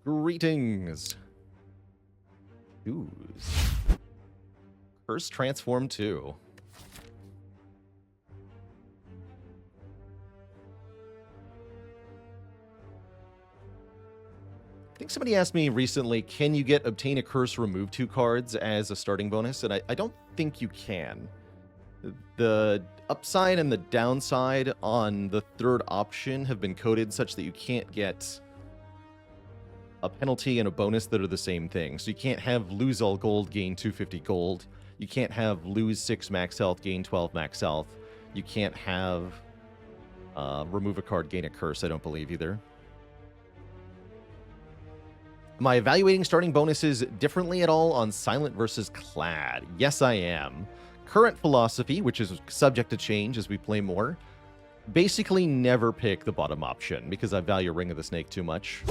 Greetings. Ooze. Curse Transform 2. I think somebody asked me recently, can you get Obtain a Curse, Remove 2 cards as a starting bonus? And I don't think you can. The upside and the downside on the third option have been coded such that you can't get a penalty and a bonus that are the same thing. So you can't have lose all gold, gain 250 gold. You can't have lose 6 max health, gain 12 max health. You can't have remove a card, gain a curse, I don't believe either. Am I evaluating starting bonuses differently at all on Silent versus Clad? Yes, I am. Current philosophy, which is subject to change as we play more, basically never pick the bottom option because I value Ring of the Snake too much.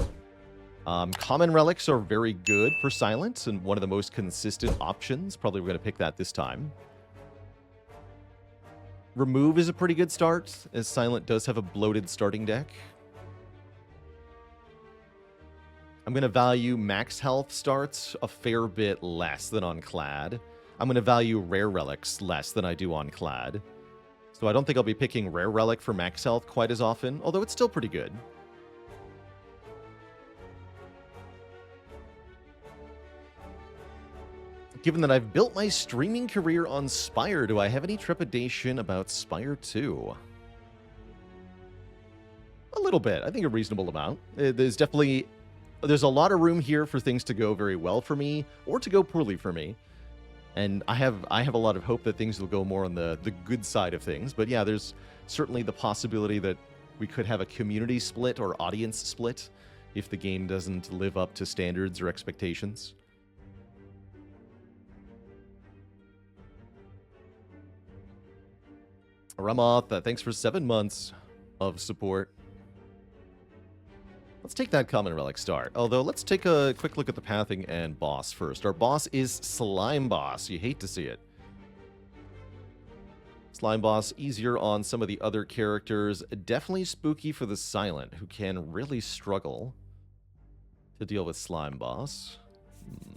Common relics are very good for Silent and one of the most consistent options. Probably we're going to pick that this time. Remove is a pretty good start, as Silent does have a bloated starting deck. I'm going to value max health starts a fair bit less than on Clad. I'm going to value rare relics less than I do on Clad. So I don't think I'll be picking rare relic for max health quite as often, although it's still pretty good. Given that I've built my streaming career on Spire, do I have any trepidation about Spire 2? A little bit. I think a reasonable amount. There's a lot of room here for things to go very well for me, or to go poorly for me. And I have a lot of hope that things will go more on the good side of things. But yeah, there's certainly the possibility that we could have a community split or audience split if the game doesn't live up to standards or expectations. Ramoth, thanks for 7 months of support. Let's take that common relic start. Although, let's take a quick look at the pathing and boss first. Our boss is Slime Boss. You hate to see it. Slime Boss, easier on some of the other characters. Definitely spooky for the Silent, who can really struggle to deal with Slime Boss.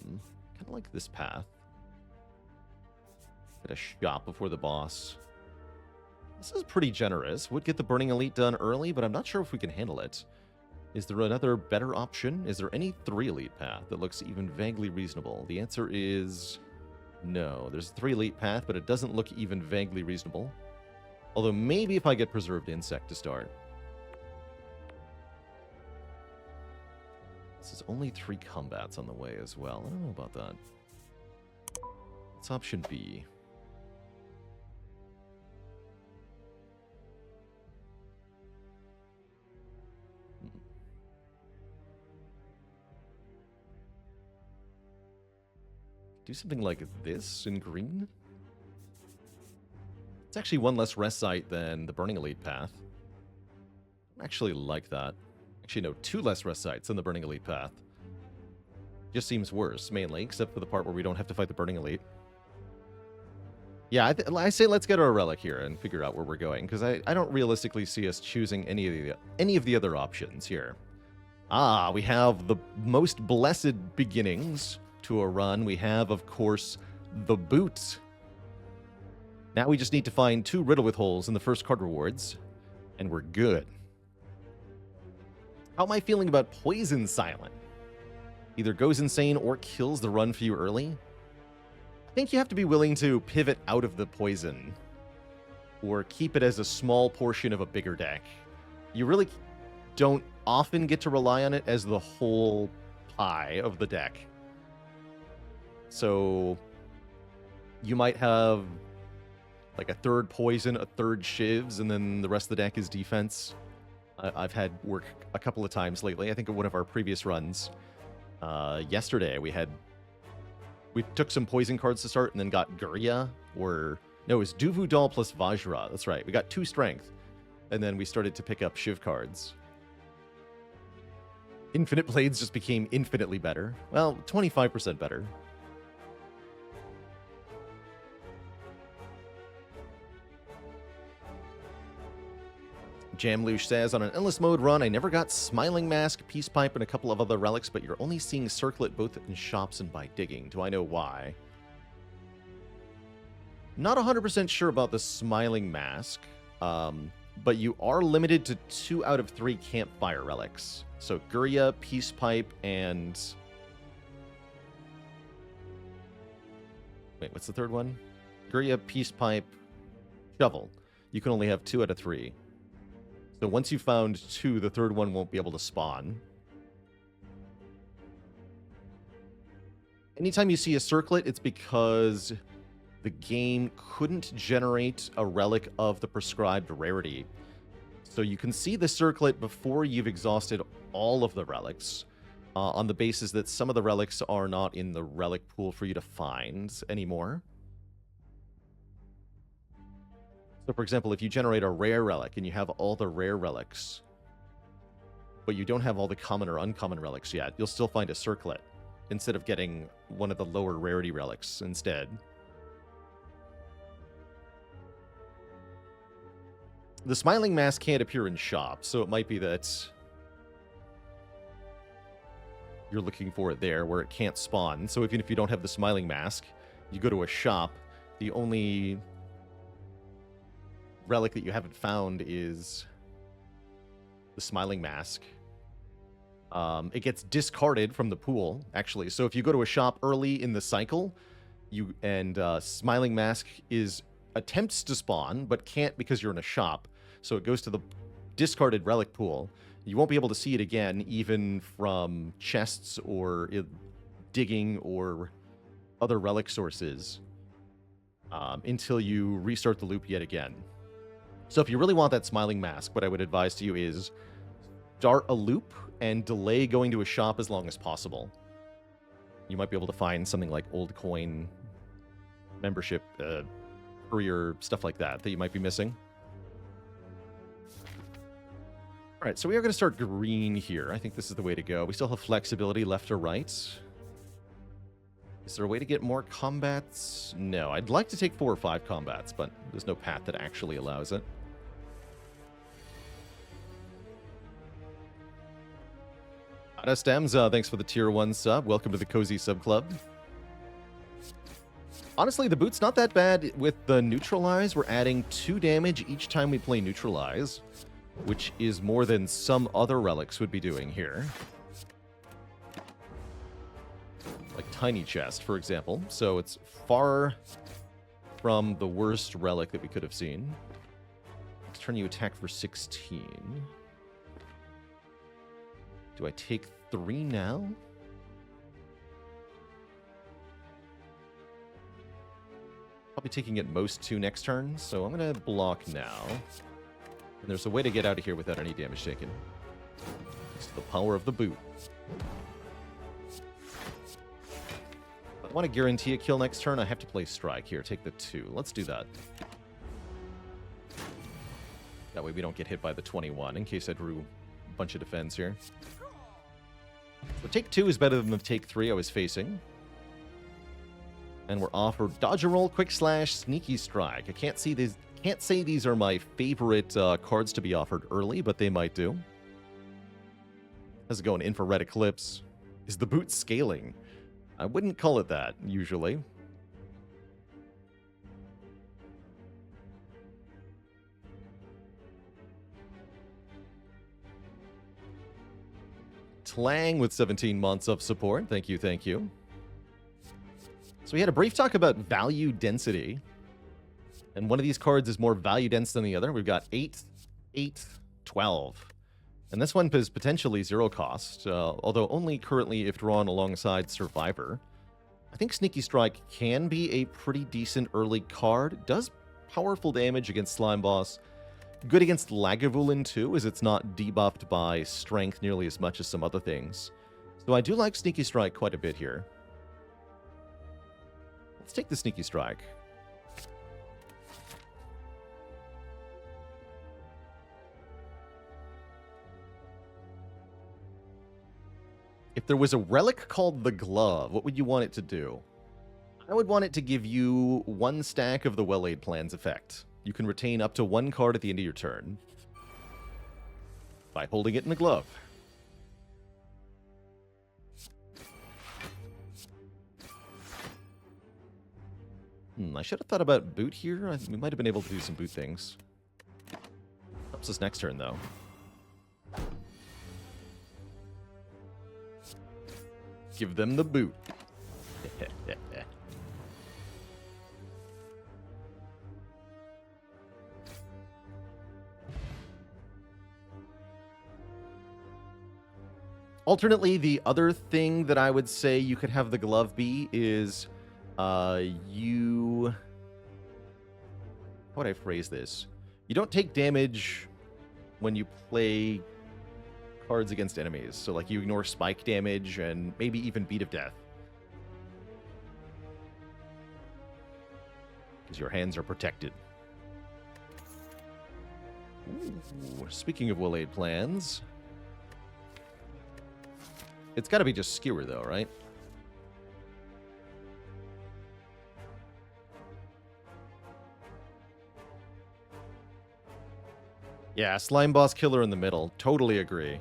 Kind of like this path. Get a shot before the boss. This is pretty generous. Would get the Burning Elite done early, but I'm not sure if we can handle it. Is there another better option? Is there any 3 elite path that looks even vaguely reasonable? The answer is no. There's a 3 elite path, but it doesn't look even vaguely reasonable. Although maybe if I get Preserved Insect to start. This is only 3 combats on the way as well. I don't know about that. What's option B? Do something like this in green? It's actually 1 less rest site than the Burning Elite path. I actually like that. Actually, no, 2 less rest sites than the Burning Elite path. Just seems worse, mainly, except for the part where we don't have to fight the Burning Elite. Yeah, I say let's get our relic here and figure out where we're going, because I don't realistically see us choosing any of the other options here. Ah, we have the most blessed beginnings to a run. We have, of course, the boot. Now we just need to find 2 Riddle with holes in the first card rewards, and we're good. How am I feeling about Poison Silent? Either goes insane or kills the run for you early. I think you have to be willing to pivot out of the poison, or keep it as a small portion of a bigger deck. You really don't often get to rely on it as the whole pie of the deck. So you might have like a 3rd poison, a 3rd shivs, and then the rest of the deck is defense. I've had work a couple of times lately. I think in one of our previous runs, yesterday we took some poison cards to start and then got Gurya, or no, it was Duvu Doll plus Vajra. That's right. We got 2 strength, and then we started to pick up shiv cards. Infinite Blades just became infinitely better. Well, 25% better. Jamlush says, on an endless mode run, I never got Smiling Mask, Peace Pipe, and a couple of other relics, but you're only seeing Circlet both in shops and by digging. Do I know why? Not 100% sure about the Smiling Mask, but you are limited to 2 out of 3 Campfire relics. So Guria, Peace Pipe, and... Wait, what's the third one? Guria, Peace Pipe, Shovel. You can only have 2 out of 3. So once you've found 2, the third one won't be able to spawn. Anytime you see a circlet, it's because the game couldn't generate a relic of the prescribed rarity. So you can see the circlet before you've exhausted all of the relics, on the basis that some of the relics are not in the relic pool for you to find anymore. So, for example, if you generate a rare relic and you have all the rare relics, but you don't have all the common or uncommon relics yet, you'll still find a circlet instead of getting one of the lower rarity relics instead. The Smiling Mask can't appear in shops, so it might be that you're looking for it there where it can't spawn. So even if you don't have the Smiling Mask, you go to a shop, the only relic that you haven't found is the Smiling Mask. It gets discarded from the pool, actually. So if you go to a shop early in the cycle, Smiling Mask attempts to spawn, but can't because you're in a shop. So it goes to the discarded relic pool. You won't be able to see it again, even from chests or digging or other relic sources, until you restart the loop yet again. So if you really want that Smiling Mask, what I would advise to you is start a loop and delay going to a shop as long as possible. You might be able to find something like old coin, membership, courier, stuff like that you might be missing. All right, so we are going to start green here. I think this is the way to go. We still have flexibility left or right. Is there a way to get more combats? No, I'd like to take 4 or 5 combats, but there's no path that actually allows it. Stems, thanks for the tier 1 sub. Welcome to the Cozy Sub Club. Honestly, the boot's not that bad with the Neutralize. We're adding 2 damage each time we play Neutralize, which is more than some other relics would be doing here. Like Tiny Chest, for example. So it's far from the worst relic that we could have seen. Let's turn you attack for 16. Do I take 3 now? Probably taking at most 2 next turn, so I'm going to block now. And there's a way to get out of here without any damage taken. It's the power of the boot. If I want to guarantee a kill next turn, I have to play Strike here. Take the 2. Let's do that. That way we don't get hit by the 21, in case I drew a bunch of defense here. So take 2 is better than the take 3 I was facing. And we're offered Dodge and Roll, Quick Slash, Sneaky Strike. I can't say these are my favorite cards to be offered early, but they might do. How's it going? Infrared Eclipse. Is the boot scaling? I wouldn't call it that, usually. Tlang with 17 months of support. Thank you, thank you. So we had a brief talk about value density. And one of these cards is more value dense than the other. We've got 8, 8, 12. And this one is potentially 0 cost, although only currently if drawn alongside Survivor. I think Sneaky Strike can be a pretty decent early card. It does powerful damage against Slime Boss. Good against Lagavulin too, as it's not debuffed by strength nearly as much as some other things. So I do like Sneaky Strike quite a bit here. Let's take the Sneaky Strike. If there was a relic called the Glove, what would you want it to do? I would want it to give you 1 stack of the Well-Laid Plan's effect. You can retain up to 1 card at the end of your turn. by holding it in a glove. I should have thought about boot here. We might have been able to do some boot things. Helps us next turn, though. Give them the boot. Alternately, the other thing that I would say you could have the glove be is how would I phrase this? You don't take damage when you play cards against enemies. So, like, you ignore spike damage and maybe even Beat of Death. Because your hands are protected. Ooh, speaking of Will-Aid plans, it's got to be just Skewer, though, right? Yeah, Slime Boss Killer in the middle. Totally agree.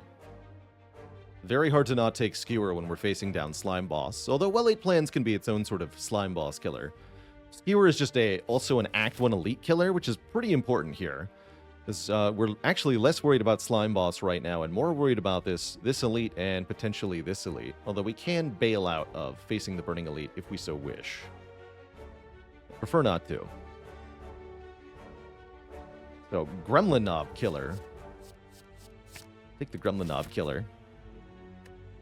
Very hard to not take Skewer when we're facing down Slime Boss, although Well-Aid Plans can be its own sort of Slime Boss Killer. Skewer is just also an Act 1 Elite killer, which is pretty important here. Because we're actually less worried about Slime Boss right now, and more worried about this Elite and potentially this Elite. Although we can bail out of facing the Burning Elite if we so wish. Prefer not to. So, Gremlin Knob Killer. Take the Gremlin Knob Killer.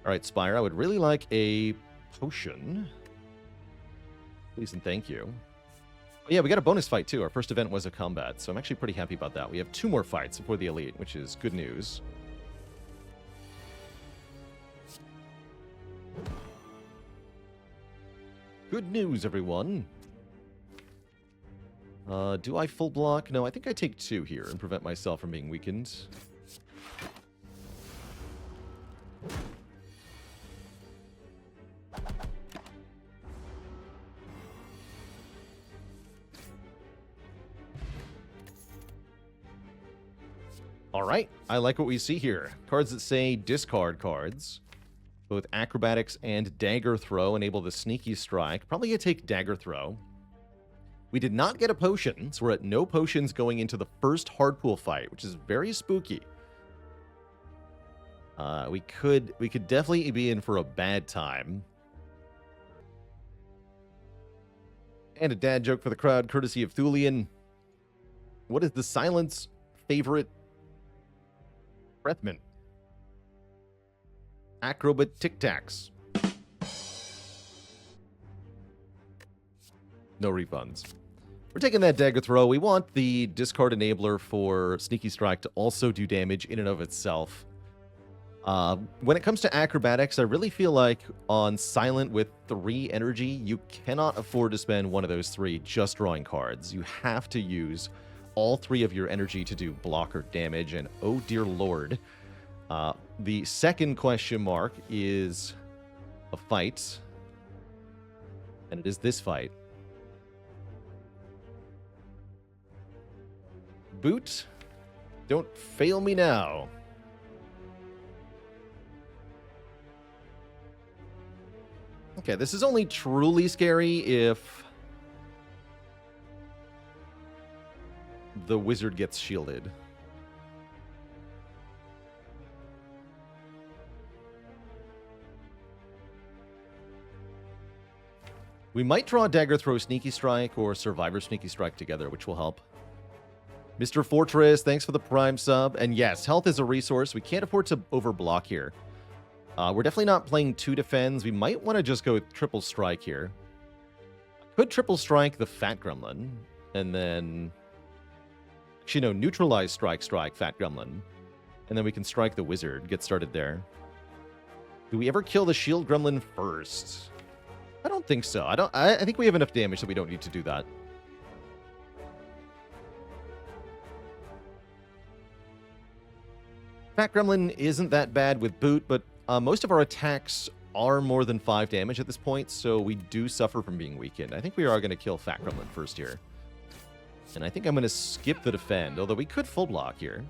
Alright, Spire, I would really like a potion. Please and thank you. Oh, yeah, we got a bonus fight, too. Our first event was a combat, so I'm actually pretty happy about that. We have 2 more fights before the Elite, which is good news. Good news, everyone. Do I full block? No, I think I take 2 here and prevent myself from being weakened. Alright, I like what we see here. Cards that say discard cards. Both Acrobatics and Dagger Throw enable the Sneaky Strike. Probably gonna take Dagger Throw. We did not get a potion, so we're at no potions going into the first Hardpool fight, which is very spooky. We could definitely be in for a bad time. And a dad joke for the crowd, courtesy of Thulian. What is the silence favorite Breathman? Acrobat Tic Tacs. No refunds. We're taking that Dagger Throw. We want the discard enabler for Sneaky Strike to also do damage in and of itself. When it comes to Acrobatics, I really feel like on Silent with 3 energy, you cannot afford to spend one of those 3 just drawing cards. You have to use all 3 of your energy to do blocker damage, and oh dear lord. The second question mark is a fight, and it is this fight. Boot, don't fail me now. Okay, this is only truly scary if the wizard gets shielded. We might draw Dagger Throw Sneaky Strike or Survivor Sneaky Strike together, which will help. Mr. Fortress, thanks for the Prime sub. And yes, health is a resource. We can't afford to overblock here. We're definitely not playing 2 defends. We might want to just go with Triple Strike here. Could Triple Strike the Fat Gremlin, and then... Actually, no, Neutralize Strike, Fat Gremlin. And then we can strike the Wizard, get started there. Do we ever kill the Shield Gremlin first? I don't think so. I think we have enough damage that we don't need to do that. Fat Gremlin isn't that bad with boot, but most of our attacks are more than 5 damage at this point, so we do suffer from being weakened. I think we are going to kill Fat Gremlin first here. And I think I'm going to skip the defend, although we could full block here.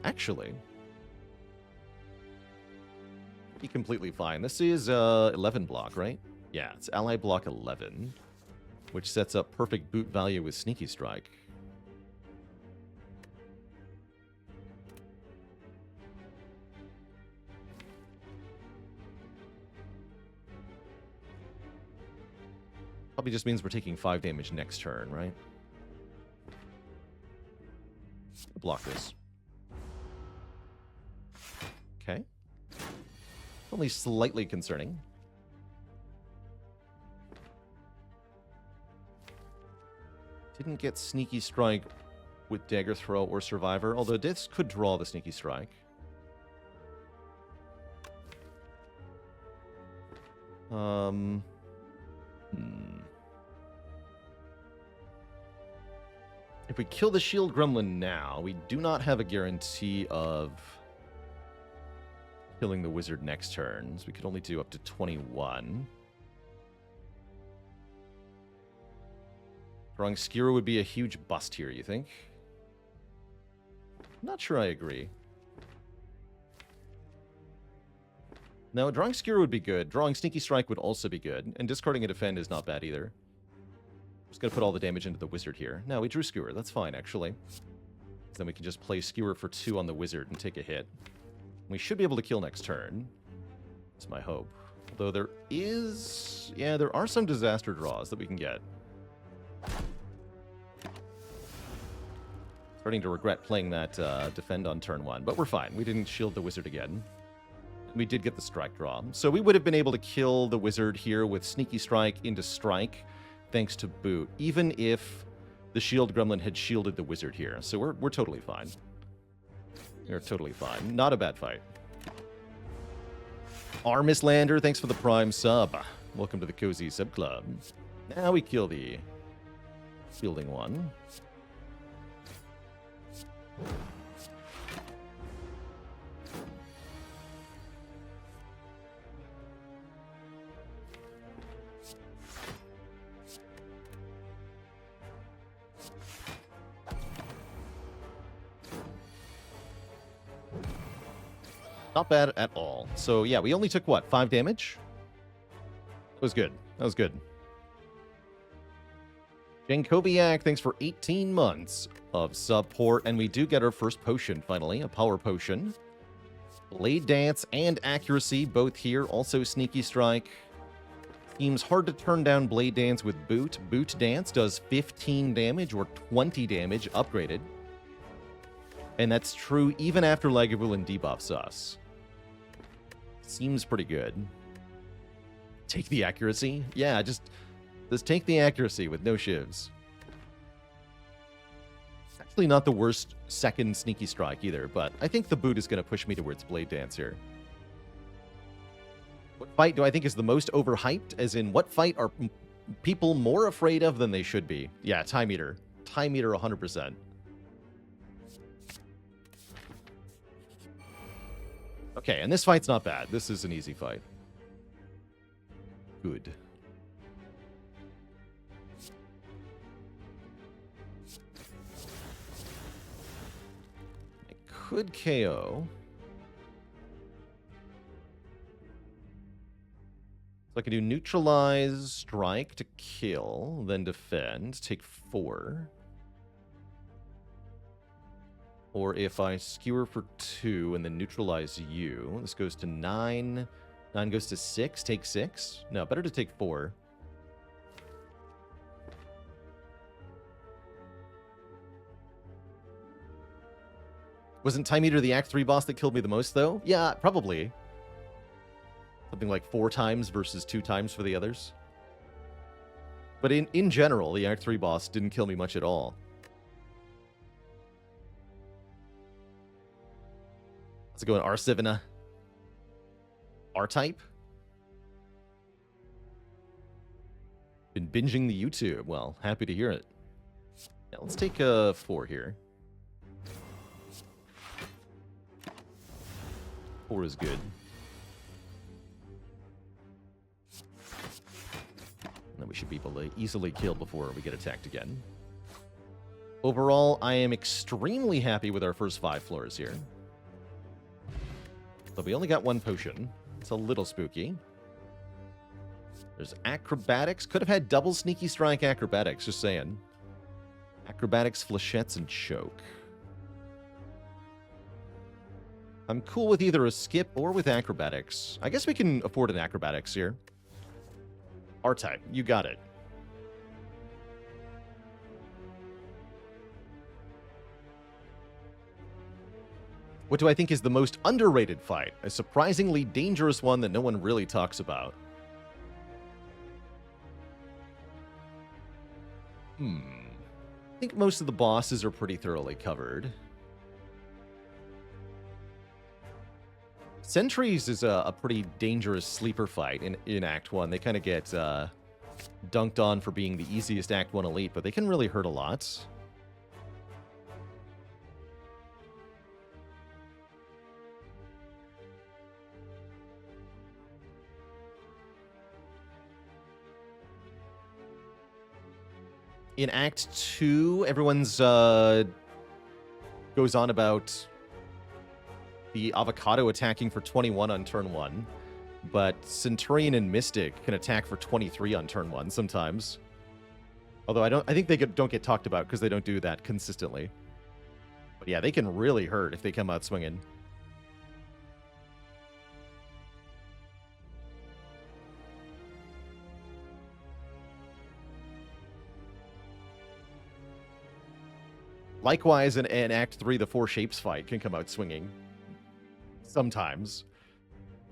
Actually, be completely fine. This is 11 block, right? Yeah, it's ally block 11, which sets up perfect boot value with Sneaky Strike. Probably just means we're taking 5 damage next turn, right? Block this. Okay. Only slightly concerning. Didn't get Sneaky Strike with Dagger Throw or Survivor, although this could draw the Sneaky Strike. If we kill the Shield Gremlin now, we do not have a guarantee of killing the Wizard next turn. So we could only do up to 21. Drawing Skewer would be a huge bust here, you think? Not sure I agree. No, drawing Skewer would be good. Drawing Sneaky Strike would also be good. And discarding a Defend is not bad either. Just gonna put all the damage into the Wizard here. No, we drew Skewer. That's fine, actually. Then we can just play Skewer for 2 on the Wizard and take a hit. We should be able to kill next turn. That's my hope. Although there is... yeah, there are some disaster draws that we can get. Starting to regret playing that Defend on turn 1, but we're fine. We didn't shield the Wizard again. We did get the Strike draw. So we would have been able to kill the Wizard here with Sneaky Strike into Strike, thanks to Boot, even if the Shield Gremlin had shielded the Wizard here. So we're totally fine. We're totally fine. Not a bad fight. Armis Lander, thanks for the Prime sub. Welcome to the Cozy Sub Club. Now we kill the fielding one. Not bad at all. So yeah, we only took, what, 5 damage? That was good. That was good. Jankoviak, thanks for 18 months of support. And we do get our first potion, finally. A power potion. Blade Dance and Accuracy, both here. Also Sneaky Strike. Seems hard to turn down Blade Dance with Boot. Boot Dance does 15 damage or 20 damage upgraded. And that's true even after Lagavulin debuffs us. Seems pretty good. Take the accuracy? Yeah, just take the accuracy with no shivs. Actually not the worst second Sneaky Strike either, but I think the Boot is going to push me towards Blade Dance here. What fight do I think is the most overhyped? As in, what fight are people more afraid of than they should be? Yeah, Time Eater. Time Eater 100%. Okay, and this fight's not bad. This is an easy fight. Good. I could KO. So I can do Neutralize, Strike to kill, then Defend, take 4. Or if I Skewer for 2 and then Neutralize you, this goes to 9. 9 goes to 6, take 6. No, better to take 4. Wasn't Time Eater the Act 3 boss that killed me the most, though? Yeah, probably. Something like 4 times versus 2 times for the others. But in general, the Act 3 boss didn't kill me much at all. Let's go in R7. R-type? Been binging the YouTube. Well, happy to hear it. Yeah, let's take 4 here. 4 is good. And then we should be able to easily kill before we get attacked again. Overall, I am extremely happy with our first 5 floors here. So we only got 1 potion. It's a little spooky. There's acrobatics. Could have had double sneaky strike acrobatics, just saying. Acrobatics, flechettes, and choke. I'm cool with either a skip or with acrobatics. I guess we can afford an acrobatics here. R-type, you got it. What do I think is the most underrated fight? A surprisingly dangerous one that no one really talks about. I think most of the bosses are pretty thoroughly covered. Sentries is a pretty dangerous sleeper fight in Act 1. They kind of get dunked on for being the easiest Act 1 elite, but they can really hurt a lot. In Act 2, everyone's goes on about the Avocado attacking for 21 on turn 1, but Centurion and Mystic can attack for 23 on turn 1 sometimes. Although I think they don't get talked about because they don't do that consistently. But yeah, they can really hurt if they come out swinging. Likewise, in Act 3, the 4 Shapes fight can come out swinging. Sometimes.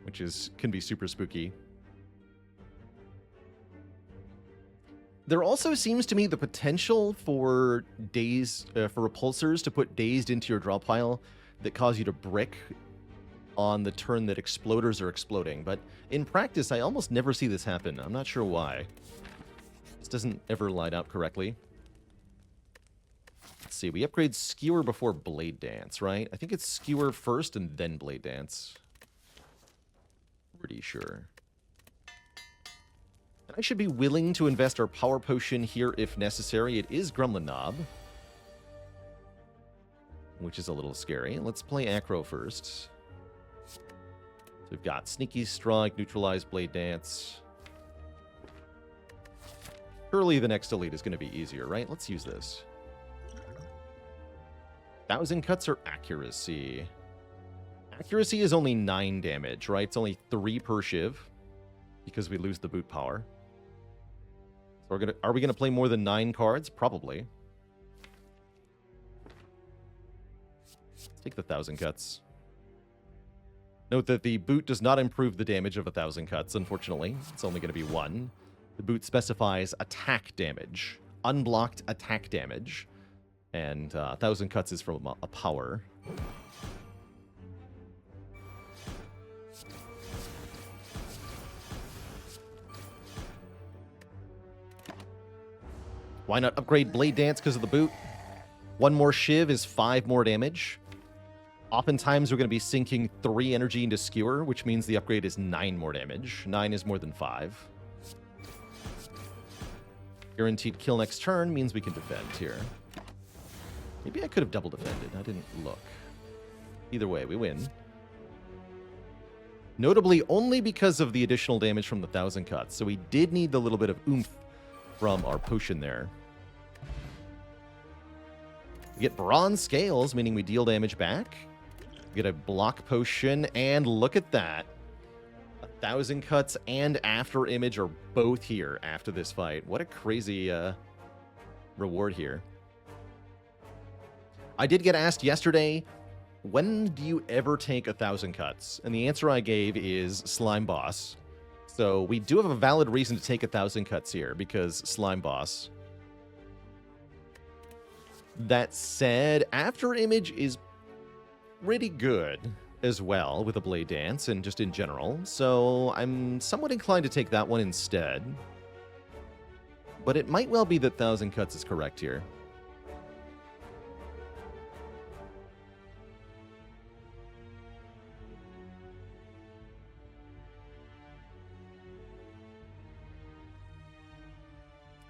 Which can be super spooky. There also seems to me the potential for repulsors to put dazed into your draw pile that cause you to brick on the turn that exploders are exploding. But in practice, I almost never see this happen. I'm not sure why. This doesn't ever line up correctly. Let's see, we upgrade Skewer before Blade Dance, right? I think it's Skewer first and then Blade Dance. Pretty sure. And I should be willing to invest our Power Potion here if necessary. It is Gremlin Knob, which is a little scary. Let's play Acro first. So we've got Sneaky Strike, Neutralize Blade Dance. Surely the next elite is going to be easier, right? Let's use this. 1,000 cuts or accuracy? Accuracy is only 9 damage, right? It's only 3 per shiv because we lose the boot power. So are we gonna play more than 9 cards? Probably. Let's take the 1,000 cuts. Note that the boot does not improve the damage of 1,000 cuts, unfortunately. It's only going to be 1. The boot specifies attack damage, unblocked attack damage. And 1,000 cuts is from a power. Why not upgrade Blade Dance because of the boot? 1 more Shiv is 5 more damage. Oftentimes we're going to be sinking 3 energy into Skewer, which means the upgrade is 9 more damage. 9 is more than 5. Guaranteed kill next turn means we can defend here. Maybe I could have double defended. I didn't look. Either way, we win. Notably, only because of the additional damage from the 1,000 cuts. So we did need the little bit of oomph from our potion there. We get Bronze Scales, meaning we deal damage back. We get a block potion, and look at that. 1,000 cuts and After Image are both here after this fight. What a crazy reward here. I did get asked yesterday, when do you ever take 1,000 cuts? And the answer I gave is Slime Boss. So we do have a valid reason to take 1,000 cuts here, because Slime Boss. That said, After Image is pretty good as well with a Blade Dance and just in general. So I'm somewhat inclined to take that one instead. But it might well be that 1,000 cuts is correct here.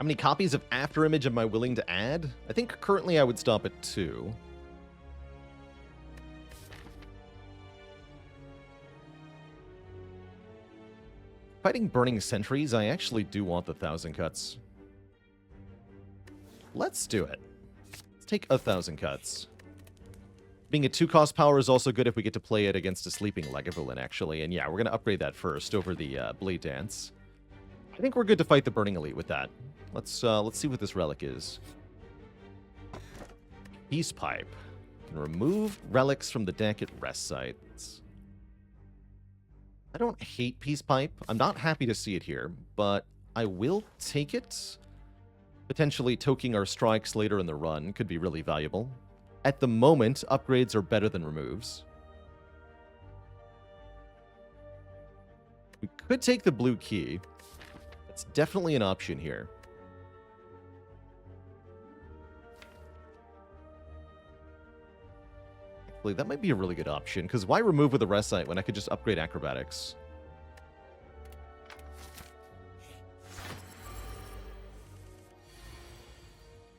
How many copies of Afterimage am I willing to add? I think currently I would stop at 2. Fighting Burning Sentries, I actually do want the 1,000 cuts. Let's do it. Let's take 1,000 cuts. Being a 2-cost power is also good if we get to play it against a Sleeping Lagavulin, actually. And yeah, we're going to upgrade that first over the Blade Dance. I think we're good to fight the Burning Elite with that. Let's see what this relic is. Peace Pipe. Can remove relics from the deck at rest sites. I don't hate Peace Pipe. I'm not happy to see it here, but I will take it. Potentially toking our strikes later in the run could be really valuable. At the moment, upgrades are better than removes. We could take the blue key. That's definitely an option here. Actually, that might be a really good option, because why remove with a rest site when I could just upgrade acrobatics?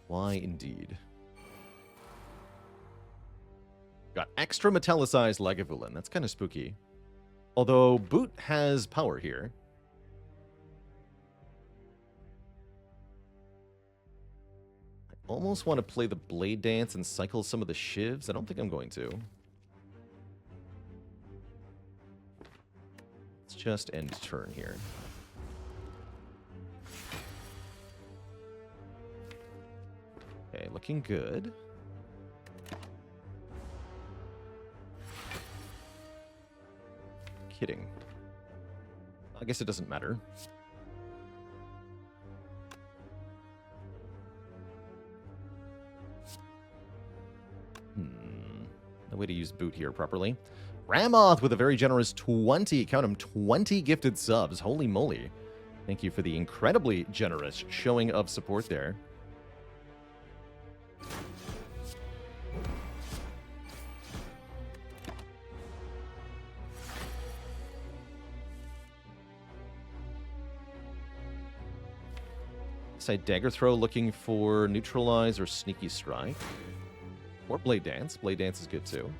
Why indeed? Got extra metallicized Lagavulin. That's kind of spooky. Although Boot has power here. I almost want to play the Blade Dance and cycle some of the shivs. I don't think I'm going to. Let's just end turn here. Okay, looking good. Kidding. I guess it doesn't matter. No way to use Boot here properly. Ramoth with a very generous 20, count them, 20 gifted subs. Holy moly. Thank you for the incredibly generous showing of support there. Side Dagger Throw looking for Neutralize or Sneaky Strike. Or Blade Dance. Blade Dance is good too.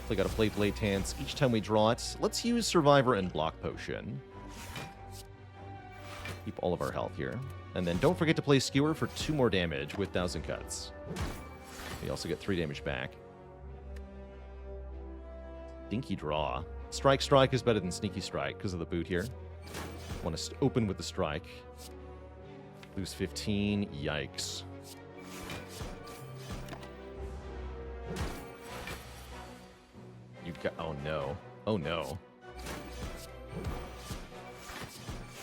We gotta play Blade Dance each time we draw it. Let's use Survivor and Block Potion. Keep all of our health here. And then don't forget to play Skewer for 2 more damage with 1,000 cuts. We also get 3 damage back. Dinky draw. Strike Strike is better than Sneaky Strike because of the boot here. Want to open with the strike. Lose 15. Yikes. You got. Oh no. Oh no.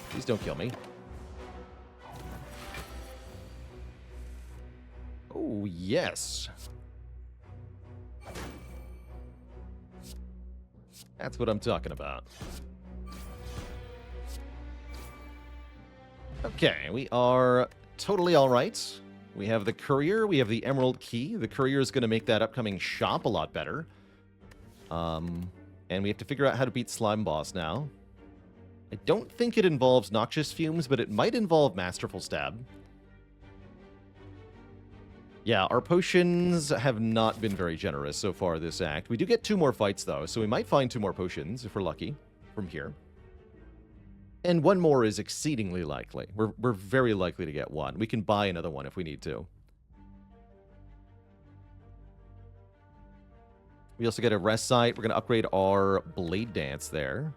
Please don't kill me. Oh, yes. That's what I'm talking about. Okay, we are totally all right. We have the Courier, we have the Emerald Key. The Courier is going to make that upcoming shop a lot better. And we have to figure out how to beat Slime Boss now. I don't think it involves Noxious Fumes, but it might involve Masterful Stab. Yeah, our potions have not been very generous so far this act. We do get 2 more fights, though, so we might find 2 more potions, if we're lucky, from here. And 1 more is exceedingly likely. We're very likely to get 1. We can buy another one if we need to. We also get a rest site. We're going to upgrade our Blade Dance there.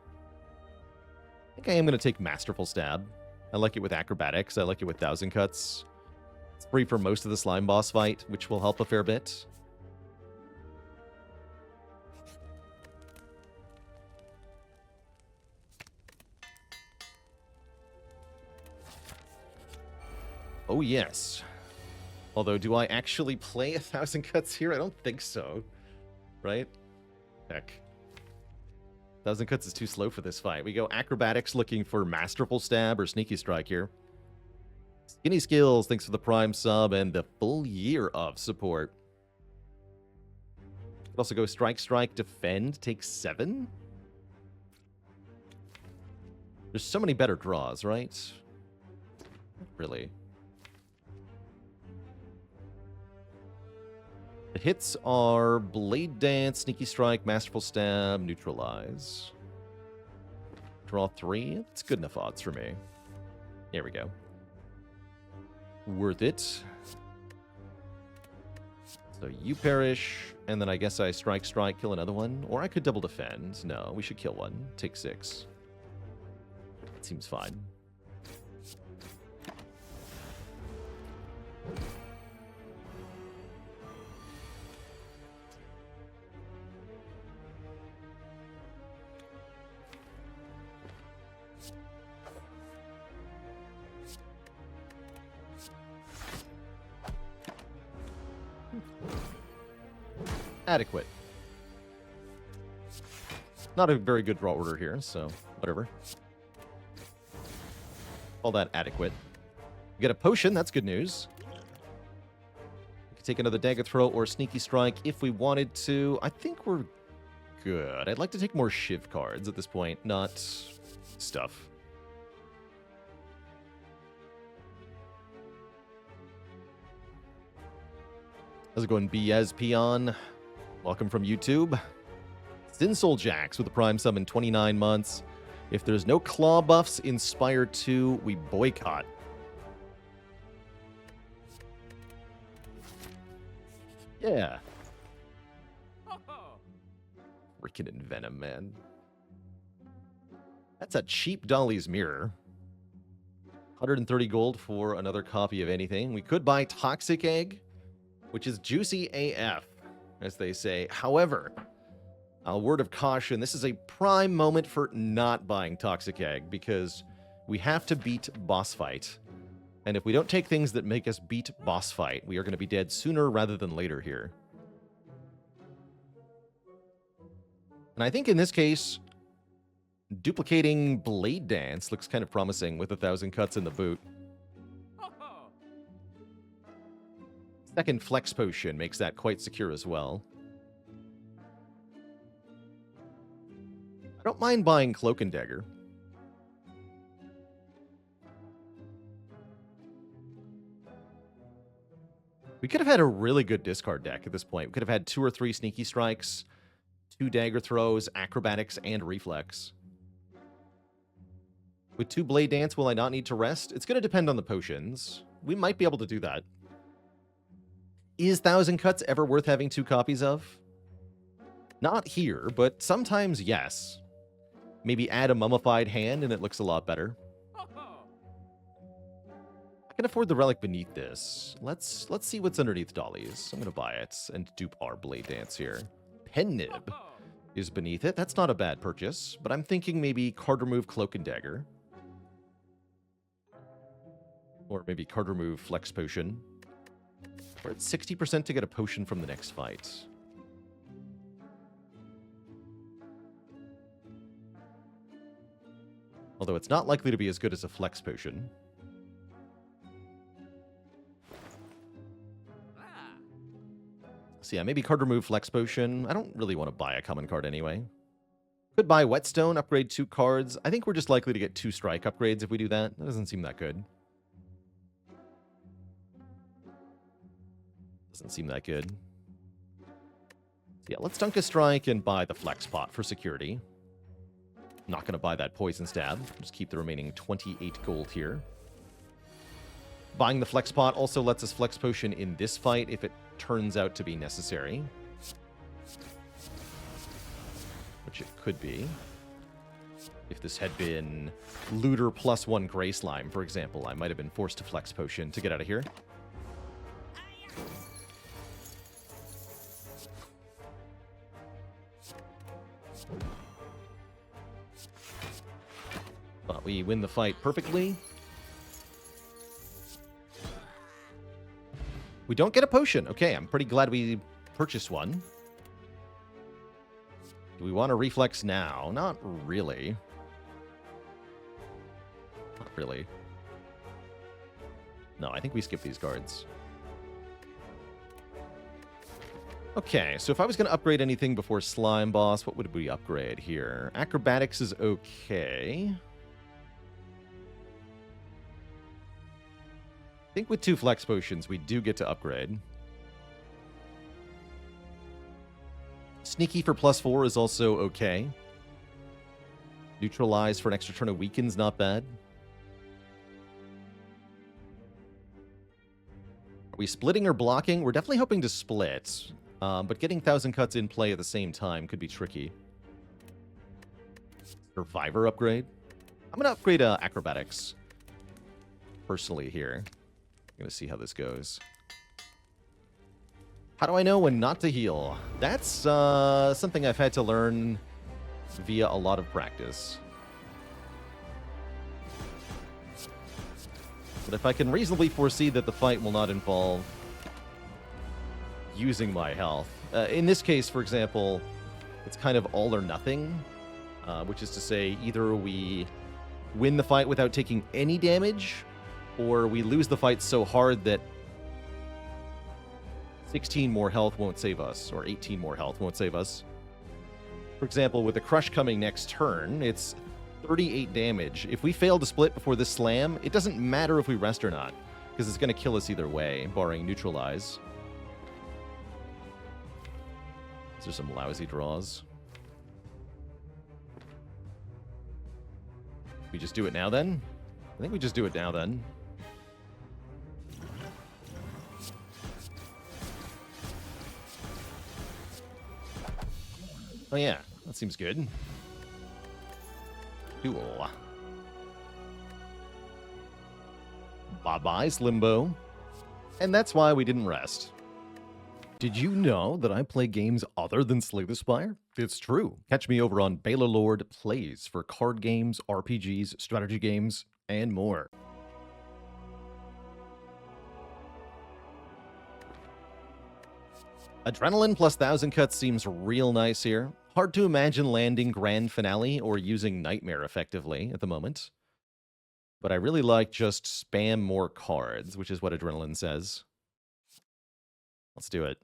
I think I am going to take Masterful Stab. I like it with acrobatics. I like it with 1,000 cuts. It's free for most of the slime boss fight, which will help a fair bit. Oh, yes. Although, do I actually play 1,000 cuts here? I don't think so. Right? Heck. 1,000 cuts is too slow for this fight. We go acrobatics looking for Masterful Stab or Sneaky Strike here. Skinny Skills, thanks for the Prime sub and the full year of support. Could also go Strike, Strike, Defend, take 7. There's so many better draws, right? Not really. The hits are Blade Dance, Sneaky Strike, Masterful Stab, Neutralize. Draw 3. That's good enough odds for me. There we go. Worth it. So you perish, and then I guess I strike, kill another one. Or I could double defend. No, we should kill one. Take 6. That seems fine. Adequate. Not a very good draw order here, so whatever. Call that adequate. We get a potion, that's good news. We could take another dagger throw or sneaky strike if we wanted to. I think we're good. I'd like to take more Shiv cards at this point, not stuff. How's it going, BS Peon? Welcome from YouTube. Sinsoul Jax with the Prime sub in 29 months. If there's no claw buffs in Spire 2, we boycott. Yeah. Freaking Envenom, man. That's a cheap Dolly's Mirror. 130 gold for another copy of anything. We could buy Toxic Egg, which is juicy AF, as they say. However, a word of caution, this is a prime moment for not buying Toxic Egg, because we have to beat boss fight. And if we don't take things that make us beat boss fight, we are going to be dead sooner rather than later here. And I think in this case, duplicating Blade Dance looks kind of promising with 1,000 cuts in the boot. Second Flex Potion makes that quite secure as well. I don't mind buying Cloak and Dagger. We could have had a really good discard deck at this point. We could have had 2 or 3 Sneaky Strikes, 2 Dagger Throws, Acrobatics, and Reflex. With 2 Blade Dance, will I not need to rest? It's going to depend on the potions. We might be able to do that. Is 1,000 Cuts ever worth having 2 copies of? Not here, but sometimes yes. Maybe add a Mummified Hand and it looks a lot better. I can afford the Relic beneath this. Let's see what's underneath Dolly's. I'm going to buy it and dupe our Blade Dance here. Pen Nib is beneath it. That's not a bad purchase, but I'm thinking maybe card remove Cloak and Dagger. Or maybe card remove Flex Potion. We're at 60% to get a potion from the next fight. Although it's not likely to be as good as a Flex Potion. So yeah, maybe card remove Flex Potion. I don't really want to buy a common card anyway. Could buy Whetstone, upgrade 2 cards. I think we're just likely to get 2 strike upgrades if we do that. That doesn't seem that good. Doesn't seem that good. So yeah, let's dunk a strike and buy the Flex Pot for security. Not going to buy that Poison Stab. Just keep the remaining 28 gold here. Buying the Flex Pot also lets us Flex Potion in this fight if it turns out to be necessary. Which it could be. If this had been Looter +1 Grey Slime, for example, I might have been forced to Flex Potion to get out of here. But we win the fight perfectly. We don't get a potion. Okay, I'm pretty glad we purchased one. Do we want to reflex now? Not really. Not really. No, I think we skip these cards. Okay, so if I was going to upgrade anything before Slime Boss, what would we upgrade here? Acrobatics is okay. think with 2 flex potions, we do get to upgrade. Sneaky for +4 is also okay. Neutralize for an extra turn of weakens, not bad. Are we splitting or blocking? We're definitely hoping to split, but getting 1,000 cuts in play at the same time could be tricky. Survivor upgrade. I'm going to upgrade acrobatics personally here. I'm going to see how this goes. How do I know when not to heal? That's something I've had to learn via a lot of practice. But if I can reasonably foresee that the fight will not involve using my health. In this case, for example, it's kind of all or nothing, which is to say either we win the fight without taking any damage, or we lose the fight so hard that 16 more health won't save us, or 18 more health won't save us. For example, with the Crush coming next turn, it's 38 damage. If we fail to split before this slam, it doesn't matter if we rest or not, because it's going to kill us either way, barring neutralize. These are some lousy draws. We just do it now, then? I think we just do it now, then. Oh, yeah. That seems good. Cool. Bye-bye, Limbo. And that's why we didn't rest. Did you know that I play games other than Slay the Spire? It's true. Catch me over on Baalorlord Plays for card games, RPGs, strategy games, and more. Adrenaline plus 1,000 cuts seems real nice here. Hard to imagine landing Grand Finale or using Nightmare effectively at the moment. But I really like just spam more cards, which is what Adrenaline says. Let's do it.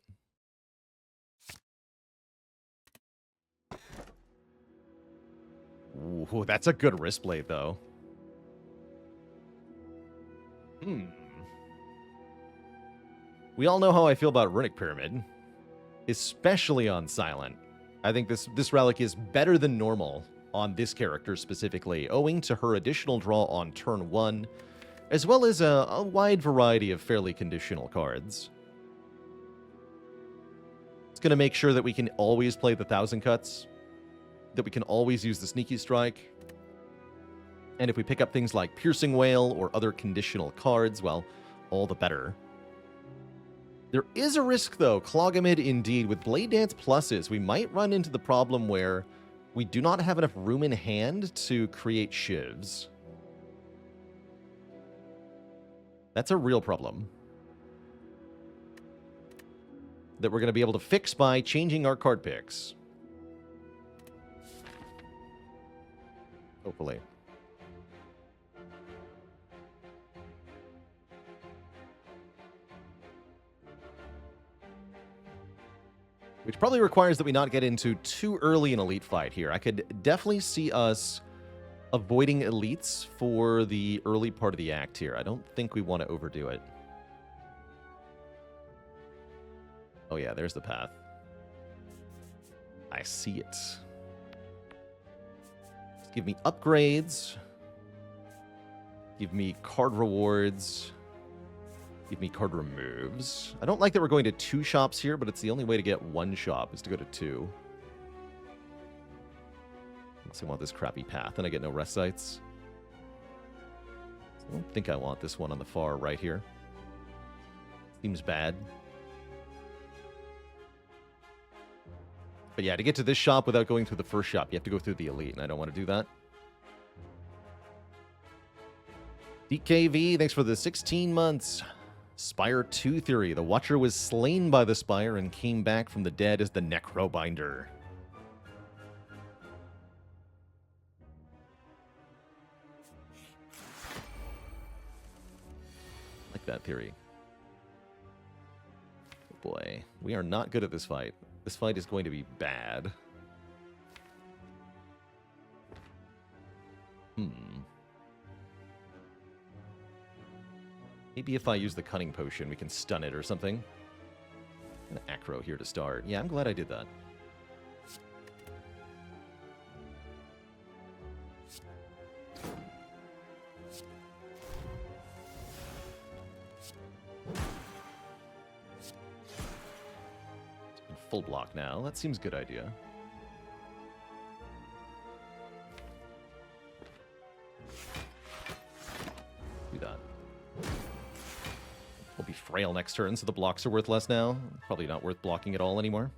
Ooh, that's a good wrist blade, though. We all know how I feel about Runic Pyramid, especially on Silent. I think this relic is better than normal on this character specifically, owing to her additional draw on turn 1, as well as a wide variety of fairly conditional cards. It's going to make sure that we can always play the 1,000 cuts, that we can always use the Sneaky Strike, and if we pick up things like Piercing Wail or other conditional cards, well, all the better. There is a risk, though, Clogamid indeed. With Blade Dance pluses, we might run into the problem where we do not have enough room in hand to create shivs. That's a real problem that we're going to be able to fix by changing our card picks. Hopefully. Which probably requires that we not get into too early an elite fight here. I could definitely see us avoiding elites for the early part of the act here. I don't think we want to overdo it. Oh yeah, there's the path. I see it. Just give me upgrades. Give me card rewards. Give me card removes. I don't like that we're going to 2 shops here, but it's the only way to get 1 shop is to go to 2. Unless I want this crappy path and I get no rest sites. I don't think I want this one on the far right here. Seems bad. But yeah, to get to this shop without going through the first shop, you have to go through the elite, and I don't want to do that. DKV, thanks for the 16 months. Spire 2 theory. The Watcher was slain by the Spire and came back from the dead as the Necrobinder. Like that theory. Oh boy, we are not good at this fight. This fight is going to be bad. Maybe if I use the Cunning Potion, we can stun it or something. An Acro here to start. Yeah, I'm glad I did that. Full block now. That seems a good idea. Do that. We'll be frail next turn, so the blocks are worth less now. Probably not worth blocking at all anymore.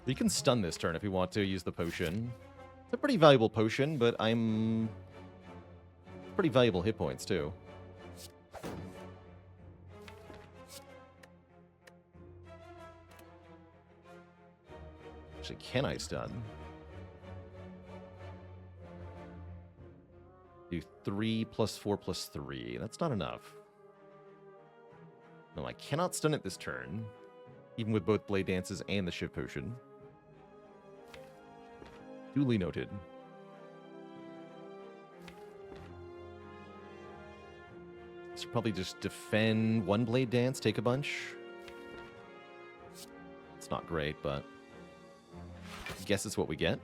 You can stun this turn if you want to use the potion. It's a pretty valuable potion, but I'm... pretty valuable hit points, too. Actually, can I stun? Do 3 plus 4 plus 3. That's not enough. No, I cannot stun it this turn. Even with both Blade Dances and the Shiv Potion. Duly noted. Should probably just defend one Blade Dance, take a bunch. It's not great, but I guess it's what we get.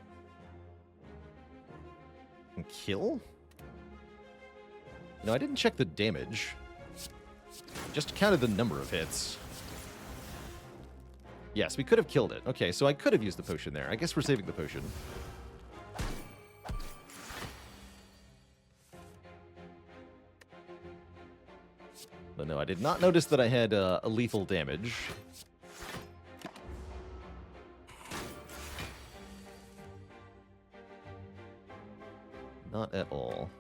And kill? No, I didn't check the damage. Just counted the number of hits. Yes, we could have killed it. Okay, so I could have used the potion there. I guess we're saving the potion. But no, I did not notice that I had a lethal damage. Not at all.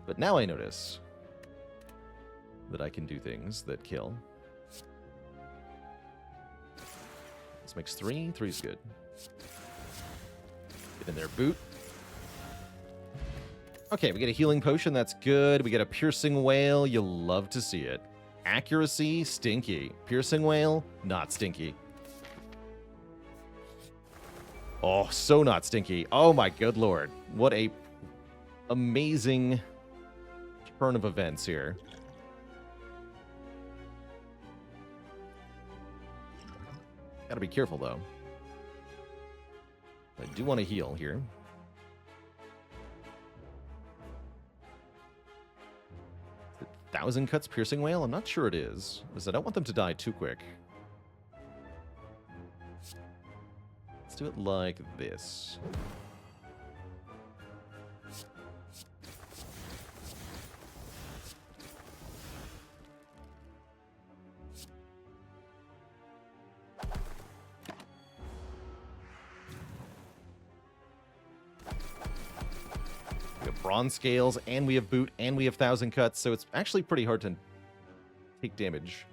But now I notice that I can do things that kill. This makes 3. 3's good. Get in there, boot. Okay, we get a healing potion. That's good. We get a piercing wail. You'll love to see it. Accuracy, stinky. Piercing wail, not stinky. Oh, so not stinky. Oh my good lord. What a amazing turn of events here. Gotta be careful, though. I do want to heal here. Is it 1,000 cuts piercing wail? I'm not sure it is, because I don't want them to die too quick. Let's do it like this. Bronze scales, and we have boot, and we have 1,000 cuts, so it's actually pretty hard to take damage.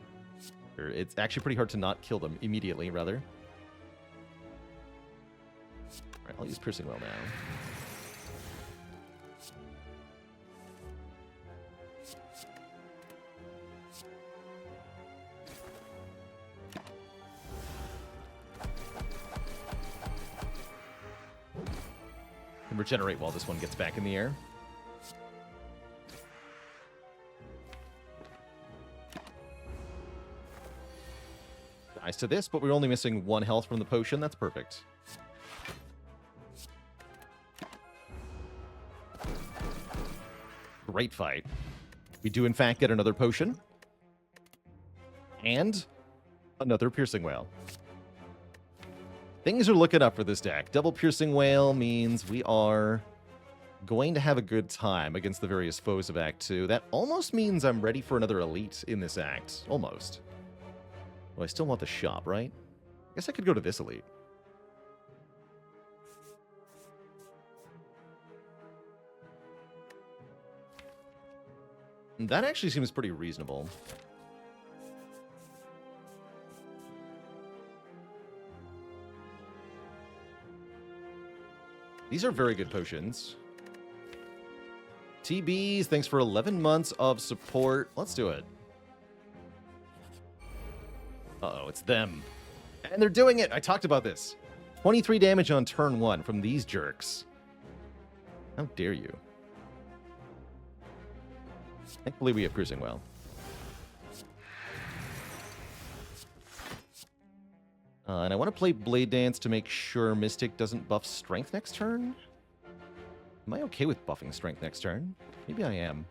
Or it's actually pretty hard to not kill them immediately, rather. Alright, I'll use piercing well now. And regenerate while this one gets back in the air. Nice to this, but we're only missing 1 health from the potion. That's perfect. Great fight. We do, in fact, get another potion. And another piercing wail. Things are looking up for this deck. Double piercing wail means we are going to have a good time against the various foes of Act 2. That almost means I'm ready for another elite in this act. Almost. Well, I still want the shop, right? I guess I could go to this elite. That actually seems pretty reasonable. These are very good potions. TBs, thanks for 11 months of support. Let's do it. Uh-oh, it's them. And they're doing it! I talked about this. 23 damage on turn 1 from these jerks. How dare you? Thankfully, we have Cruising Well. And I want to play Blade Dance to make sure Mystic doesn't buff Strength next turn. Am I okay with buffing Strength next turn? Maybe I am.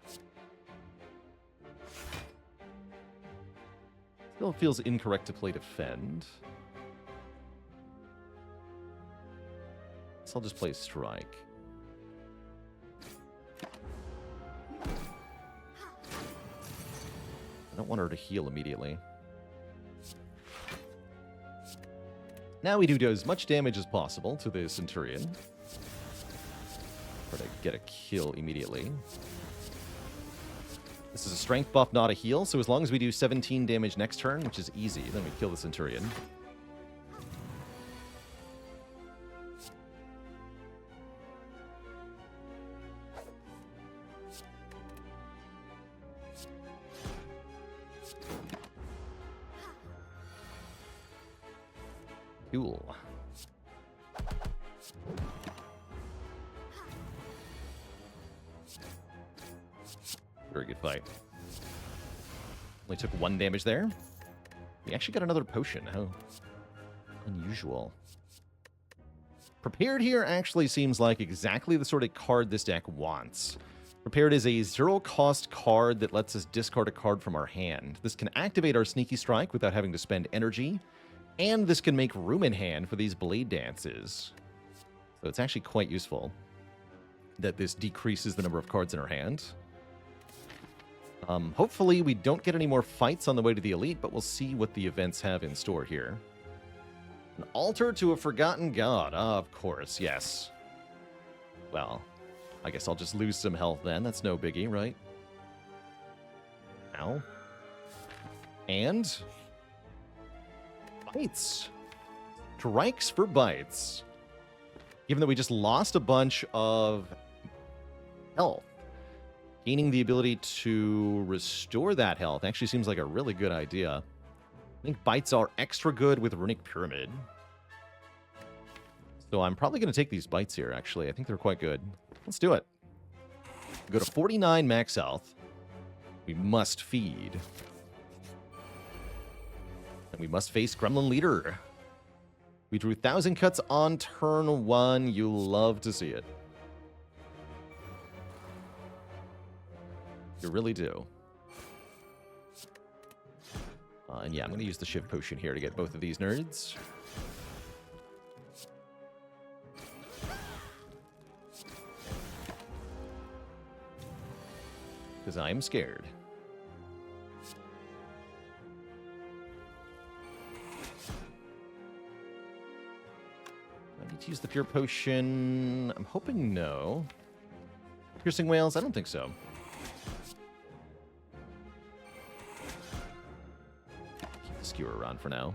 Still feels incorrect to play Defend. So I'll just play Strike. I don't want her to heal immediately. Now we do as much damage as possible to the Centurion. Try to get a kill immediately. This is a strength buff, not a heal, so as long as we do 17 damage next turn, which is easy, then we kill the Centurion. Cool. Very good fight. Only took 1 damage there. We actually got another potion. How unusual. Prepared here actually seems like exactly the sort of card this deck wants. Prepared is a 0-cost card that lets us discard a card from our hand. This can activate our Sneaky Strike without having to spend energy. And this can make room in hand for these Blade Dances. So it's actually quite useful that this decreases the number of cards in our hand. Hopefully we don't get any more fights on the way to the Elite, but we'll see what the events have in store here. An altar to a forgotten god. Of course, yes. Well, I guess I'll just lose some health then. That's no biggie, right? Ow. And bites. Strikes for bites. Given that we just lost a bunch of health, gaining the ability to restore that health actually seems like a really good idea. I think bites are extra good with Runic Pyramid. So I'm probably going to take these bites here, actually. I think they're quite good. Let's do it. Go to 49 max health. We must feed. And we must face Gremlin Leader. We drew 1,000 cuts on turn 1. You love to see it. You really do. And yeah, I'm going to use the Shiv Potion here to get both of these nerds. Because I am scared. I need to use the Pure Potion. I'm hoping no. Piercing Whales? I don't think so. Keep the Skewer around for now.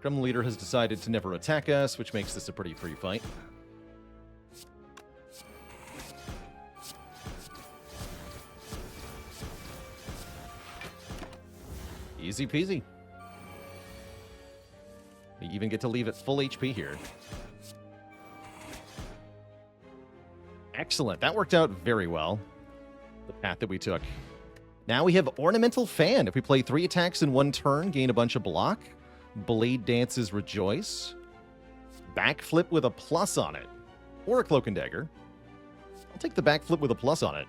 Gremlin Leader has decided to never attack us, which makes this a pretty free fight. Easy peasy. We even get to leave at full HP here. Excellent. That worked out very well. The path that we took. Now we have Ornamental Fan. If we play 3 attacks in 1 turn, gain a bunch of block. Blade Dances Rejoice. Backflip with a plus on it. Or a Cloak and Dagger. I'll take the backflip with a plus on it.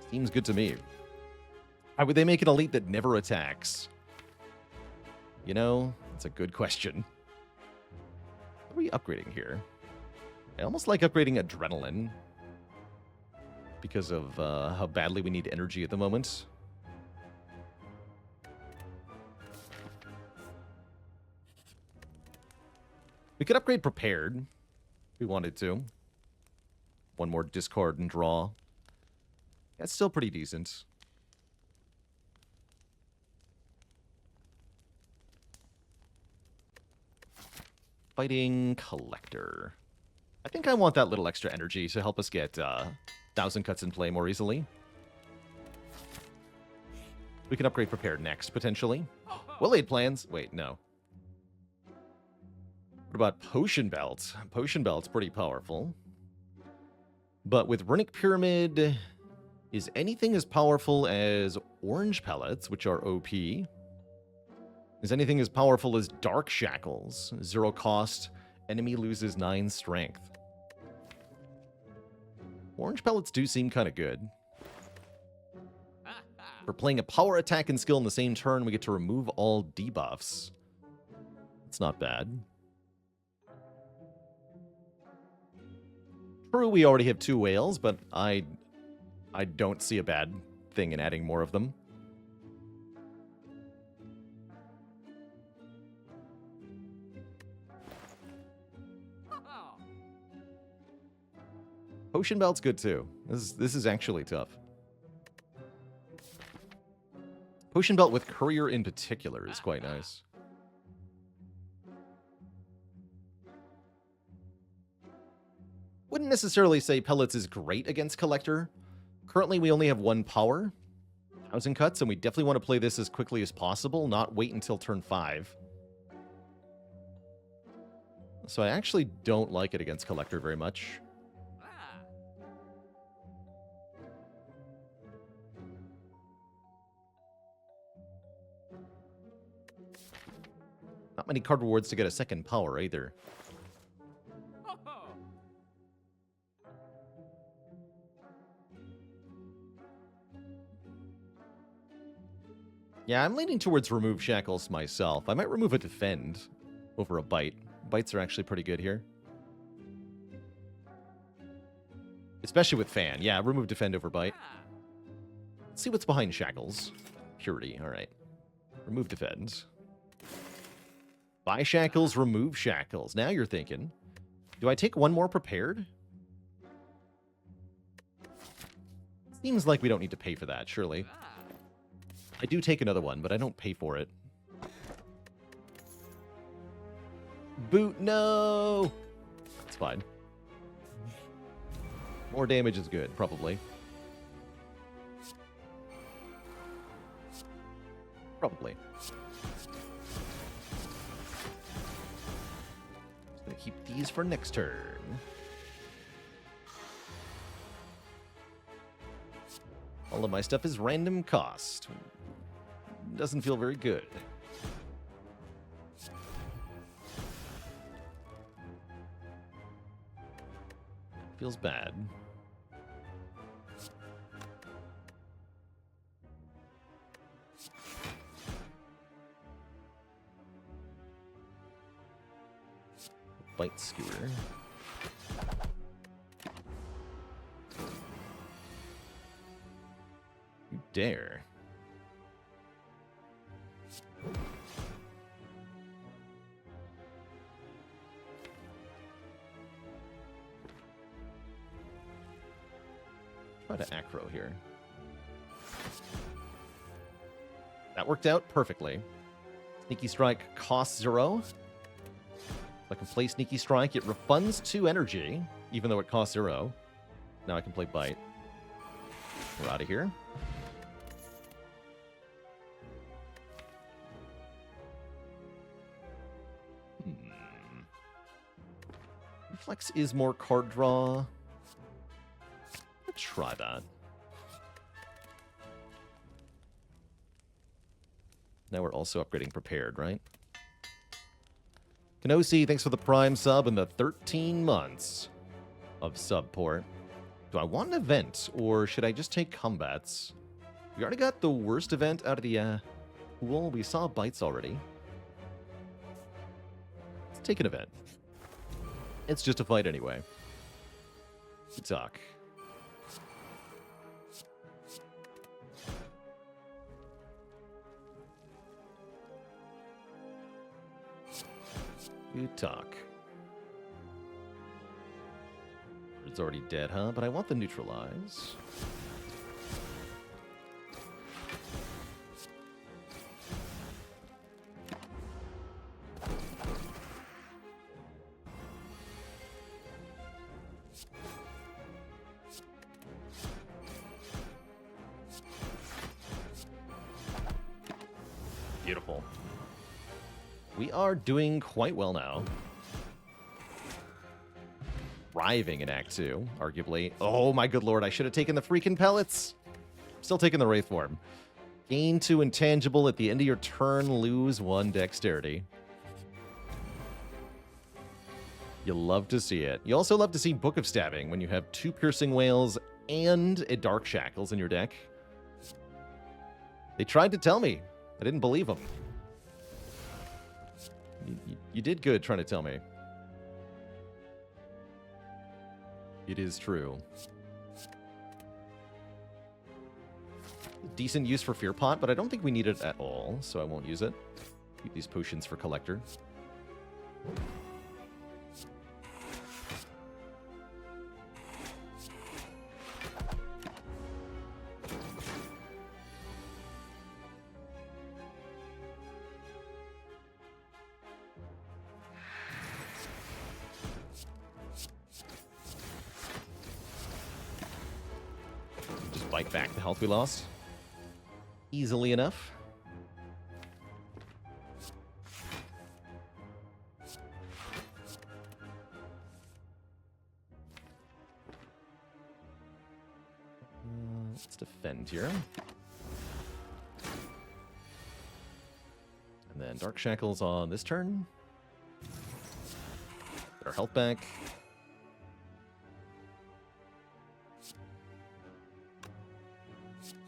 Seems good to me. How would they make an elite that never attacks? You know, that's a good question. What are we upgrading here? I almost like upgrading Adrenaline. Because of how badly we need energy at the moment. We could upgrade Prepared if we wanted to. one more discard and draw. That's still pretty decent. Fighting Collector. I think I want that little extra energy to help us get 1,000 cuts in play more easily. We can upgrade Prepared next, potentially. Well-laid plans. Wait, no. What about Potion Belt? Potion Belt's pretty powerful. But with Runic Pyramid, is anything as powerful as Orange Pellets, which are OP? Is anything as powerful as Dark Shackles? 0 cost, enemy loses 9 strength. Orange Pellets do seem kind of good. For playing a power attack and skill in the same turn, we get to remove all debuffs. It's not bad. True, we already have 2 whales, but I don't see a bad thing in adding more of them. Potion Belt's good too. This is actually tough. Potion Belt with Courier in particular is quite nice. Wouldn't necessarily say Pellets is great against Collector. Currently, we only have 1 power, 1,000 cuts, and we definitely want to play this as quickly as possible, not wait until turn 5. So I actually don't like it against Collector very much. Not many card rewards to get a second power either. Yeah, I'm leaning towards remove Shackles myself. I might remove a Defend over a Bite. Bites are actually pretty good here. Especially with Fan. Yeah, remove Defend over Bite. Let's see what's behind Shackles. Purity, alright. Remove Defend. Buy Shackles, remove Shackles. Now you're thinking. Do I take 1 more Prepared? Seems like we don't need to pay for that, surely. I do take another one, but I don't pay for it. Boot, no! It's fine. More damage is good, probably. Probably. Just gonna keep these for next turn. All of my stuff is random cost. Doesn't feel very good. Feels bad. Bite Skewer. You dare. Try to acro here. That worked out perfectly. Sneaky Strike costs 0. If I can play Sneaky Strike, it refunds 2 energy, even though it costs 0. Now I can play Bite. We're out of here. Reflex is more card draw. Let's try that. Now we're also upgrading Prepared, right? Kenosi, thanks for the Prime sub and the 13 months of support. Do I want an event, or should I just take combats? We already got the worst event out of the pool. We saw Bites already. Let's take an event. It's just a fight anyway. Good talk. Good talk. Baalorlord's already dead, huh? But I want the neutralize. Beautiful. We are doing quite well now. Thriving in Act 2, arguably. Oh my good lord, I should have taken the freaking pellets. Still taking the Wraith Form. Gain 2 intangible at the end of your turn, lose 1 dexterity. You love to see it. You also love to see Book of Stabbing when you have 2 Piercing Wails and a Dark Shackles in your deck. They tried to tell me. I didn't believe them. You did good trying to tell me. It is true. Decent use for Fear Pot, but I don't think we need it at all, so I won't use it. Keep these potions for Collector. Bite back the health we lost. Easily enough. Let's defend here. And then Dark Shackles on this turn. Get our health back.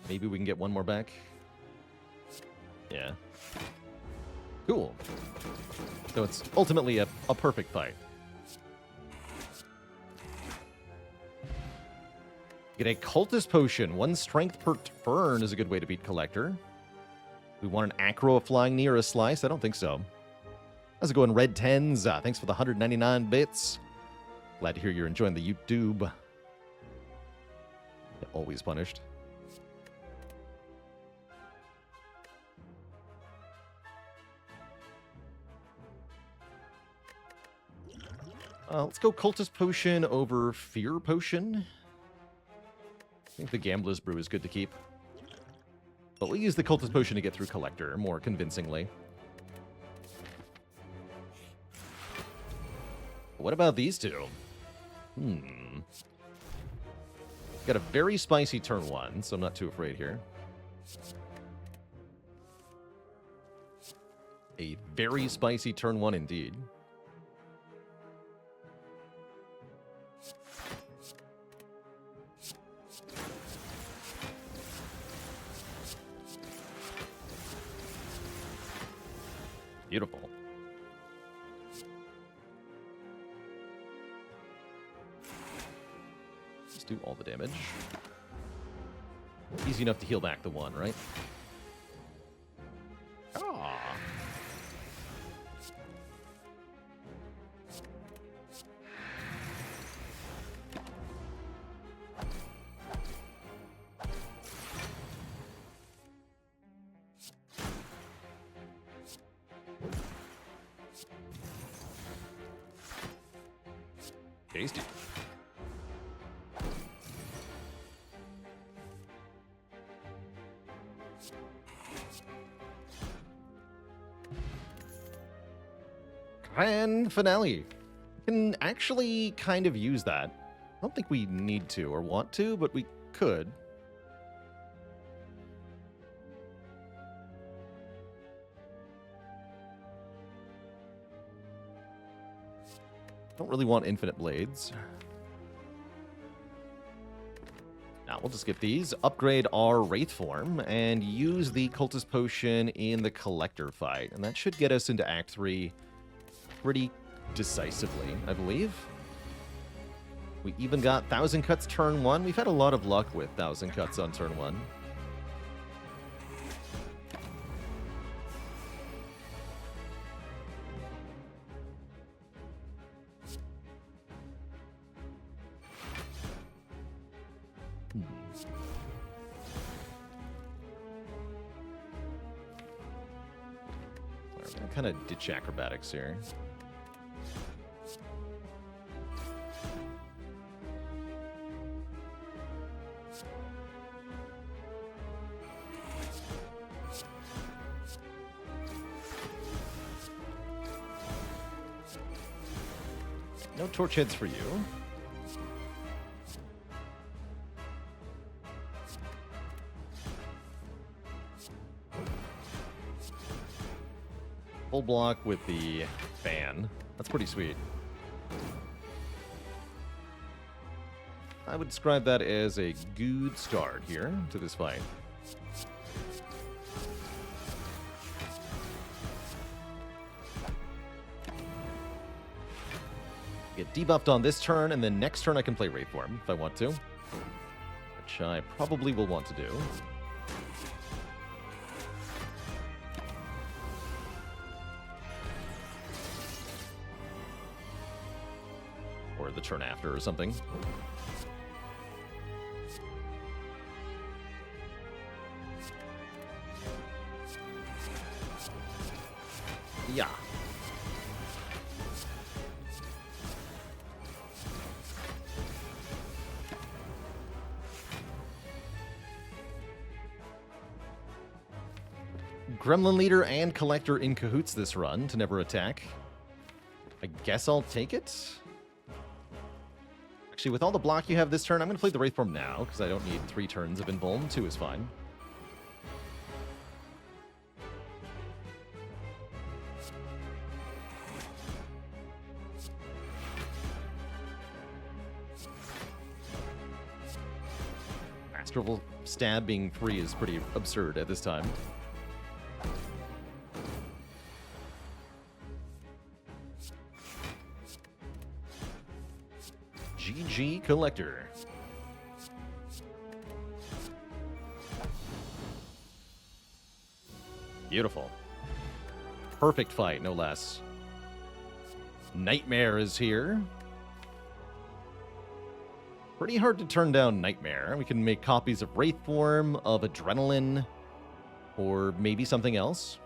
Maybe we can get one more back. Yeah. Cool. So it's ultimately a perfect fight. Get a Cultist Potion. 1 strength per turn is a good way to beat Collector. We want an Acro, a Flying Knee, or a Slice? I don't think so. How's it going, Red 10s? Thanks for the 199 bits. Glad to hear you're enjoying the YouTube. Always punished. Let's go Cultist Potion over Fear Potion. I think the Gambler's Brew is good to keep. But we'll use the Cultist Potion to get through Collector more convincingly. What about these two? Got a very spicy turn 1, so I'm not too afraid here. A very spicy turn 1 indeed. Beautiful. Let's do all the damage. Easy enough to heal back the 1, right? Ah. Tasty. Grand finale. Can actually kind of use that. I don't think we need to or want to, but we could. Don't really want infinite blades. Now we'll just get these, upgrade our Wraith Form, and use the Cultist Potion in the Collector fight. And that should get us into Act 3 pretty decisively, I believe. We even got 1,000 Cuts turn 1. We've had a lot of luck with 1,000 Cuts on turn 1. We're gonna kind of ditch acrobatics here. No torch heads for you. Full block with the fan. That's pretty sweet. I would describe that as a good start here to this fight. Get debuffed on this turn, and then next turn I can play Wraith Form if I want to. Which I probably will want to do. Or the turn after or something. Yeah. Gremlin Leader and Collector in cahoots this run to never attack. I guess I'll take it. Actually, with all the block you have this turn, I'm going to play the Wraith Form now, because I don't need 3 turns of Invuln. 2 is fine. Astral Stab being 3 is pretty absurd at this time. GG Collector. Beautiful. Perfect fight, no less. Nightmare is here. Pretty hard to turn down Nightmare. We can make copies of Wraith Form, of Adrenaline, or maybe something else.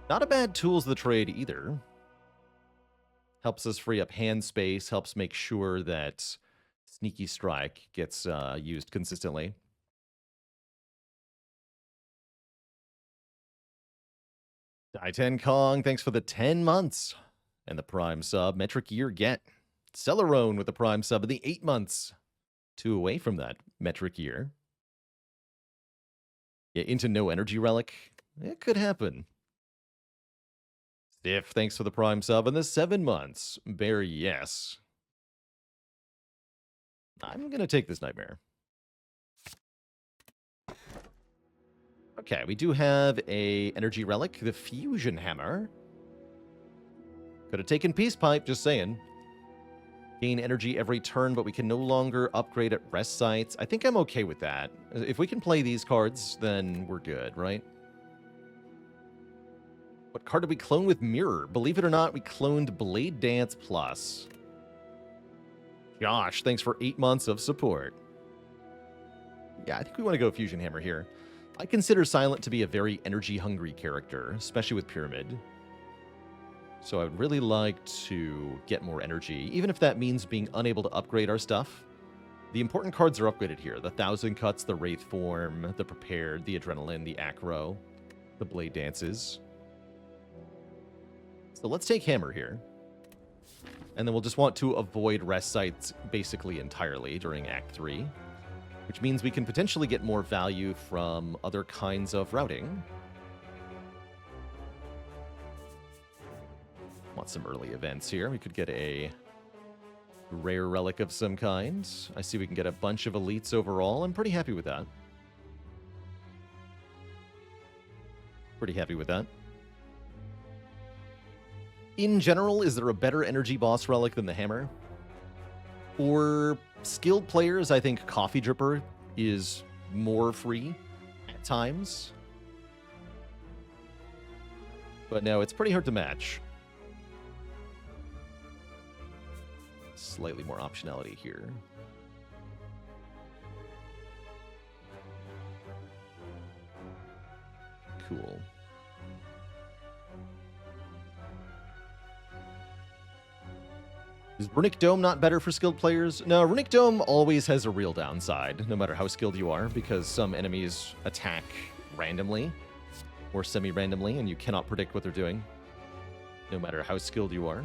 Not a bad tools of the trade either. Helps us free up hand space, helps make sure that Sneaky Strike gets used consistently. Die10 Kong, thanks for the 10 months and the Prime sub. Metric Year get. Celerone with the Prime sub of the 8 months. 2 away from that Metric Year. Yeah, into no energy relic. It could happen. Stiff, thanks for the Prime sub and the 7 months. Barry, yes. I'm going to take this Nightmare. Okay, we do have a energy relic, the Fusion Hammer. Could have taken Peace Pipe, just saying. Gain energy every turn, but we can no longer upgrade at rest sites. I think I'm okay with that. If we can play these cards, then we're good, right? What card did we clone with Mirror? Believe it or not, we cloned Blade Dance Plus. Josh, thanks for 8 months of support. Yeah, I think we want to go Fusion Hammer here. I consider Silent to be a very energy-hungry character, especially with Pyramid. So I would really like to get more energy, even if that means being unable to upgrade our stuff. The important cards are upgraded here. The 1000 Cuts, the Wraith Form, the Prepared, the Adrenaline, the Acro, the Blade Dances. So let's take Hammer here. And then we'll just want to avoid rest sites basically entirely during Act 3. Which means we can potentially get more value from other kinds of routing. Want some early events here. We could get a rare relic of some kind. I see we can get a bunch of elites overall. I'm pretty happy with that. Pretty happy with that. In general, is there a better energy boss relic than the Hammer? For skilled players, I think Coffee Dripper is more free at times. But no, it's pretty hard to match. Slightly more optionality here. Cool. Is Runic Dome not better for skilled players? No, Runic Dome always has a real downside, no matter how skilled you are, because some enemies attack randomly or semi-randomly, and you cannot predict what they're doing, no matter how skilled you are.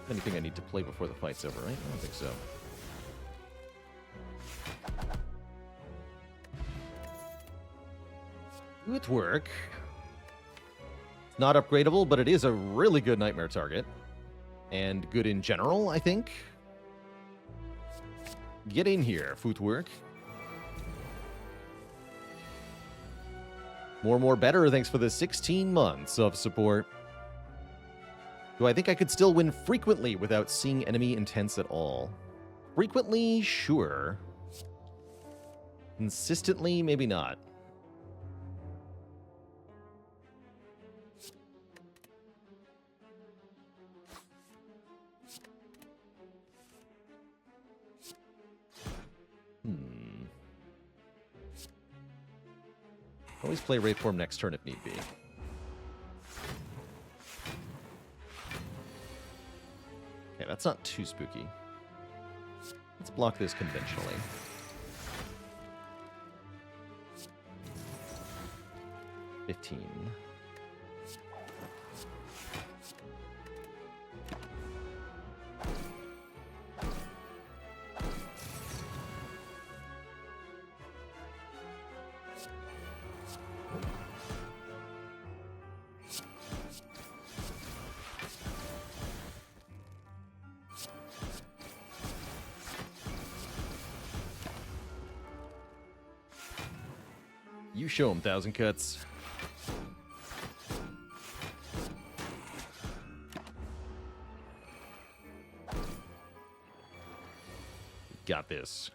Anything I need to play before the fight's over, right? I don't think so. Good work. It's not upgradable, but it is a really good nightmare target. And good in general, I think. Get in here, footwork. More better, thanks for the 16 months of support. Do I think I could still win frequently without seeing enemy intents at all? Frequently, sure. Consistently, maybe not. Always play Wraith Form next turn if need be. Okay, that's not too spooky. Let's block this conventionally. $15. You show him, 1,000 cuts. Got this.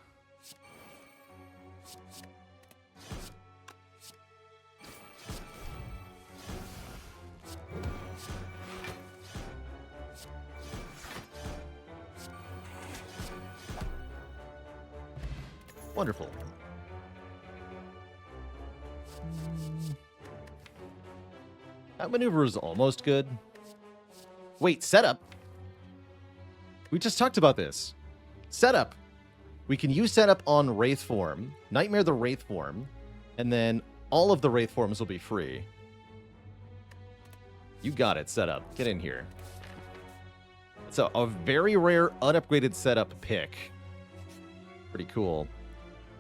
Wonderful. That maneuver is almost good. Wait, setup? We just talked about this. Setup. We can use setup on Wraith Form, Nightmare the Wraith Form, and then all of the Wraith Forms will be free. You got it, setup. Get in here. So, a very rare unupgraded setup pick. Pretty cool.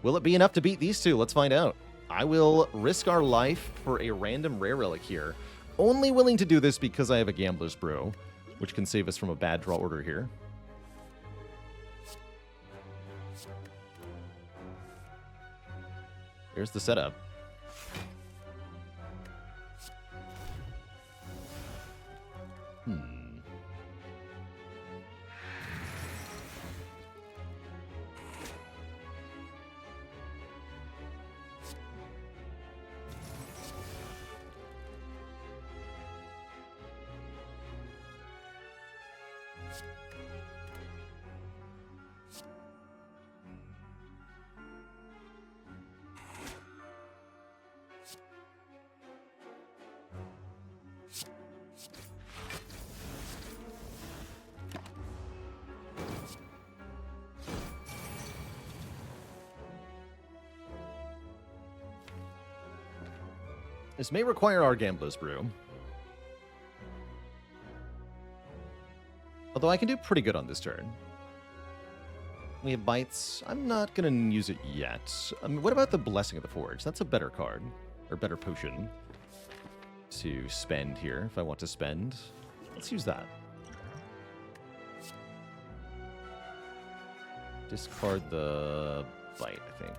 Will it be enough to beat these two? Let's find out. I will risk our life for a random rare relic here. Only willing to do this because I have a Gambler's Brew, which can save us from a bad draw order here. Here's the setup. This may require our Gambler's Brew. Although I can do pretty good on this turn. We have Bites. I'm not going to use it yet. What about the Blessing of the Forge? That's a better card. Or better potion. To spend here, if I want to spend. Let's use that. Discard the Bite, I think.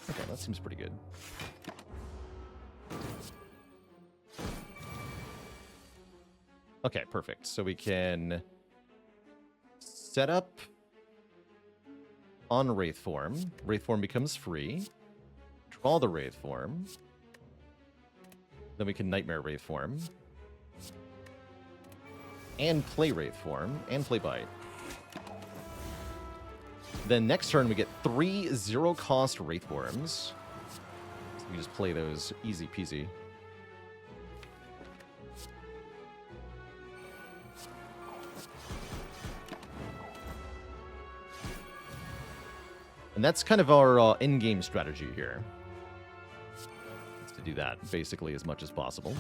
Okay, that seems pretty good. Okay, perfect. So we can set up on Wraith Form. Wraith Form becomes free. Draw the Wraith Form. Then we can Nightmare Wraith Form. And play Wraith Form. And play Bite. Then next turn we get 3 0-cost Wraith Forms. So we just play those easy peasy. And that's kind of our in-game strategy here. Is to do that basically as much as possible.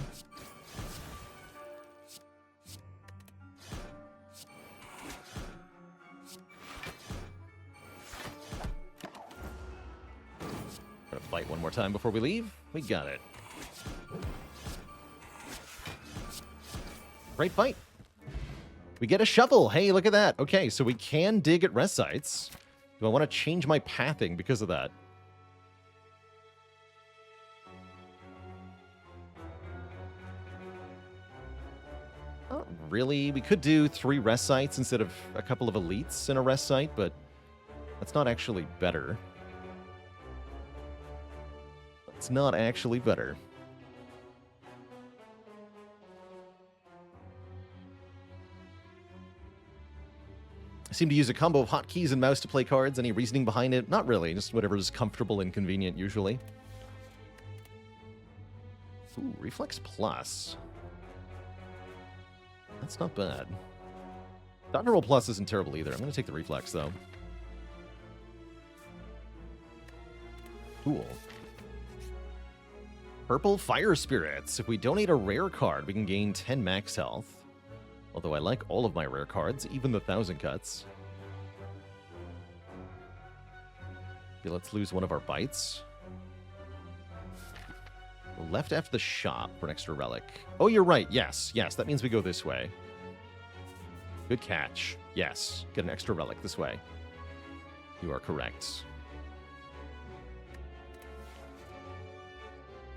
Gonna fight one more time before we leave. We got it. Great fight. We get a shovel. Hey, look at that. Okay, so we can dig at rest sites. Do I want to change my pathing because of that? Not really. We could do 3 rest sites instead of a couple of elites in a rest site, but that's not actually better. It's not actually better. I seem to use a combo of hotkeys and mouse to play cards. Any reasoning behind it? Not really. Just whatever's comfortable and convenient, usually. Ooh, Reflex Plus. That's not bad. Dodge Roll Plus isn't terrible either. I'm going to take the Reflex, though. Cool. Purple Fire Spirits. If we donate a rare card, we can gain 10 max health. Although I like all of my rare cards, even the 1000 cuts. Okay, let's lose one of our bites. Left after the shop for an extra relic. Oh, you're right. Yes, yes. That means we go this way. Good catch. Yes. Get an extra relic this way. You are correct.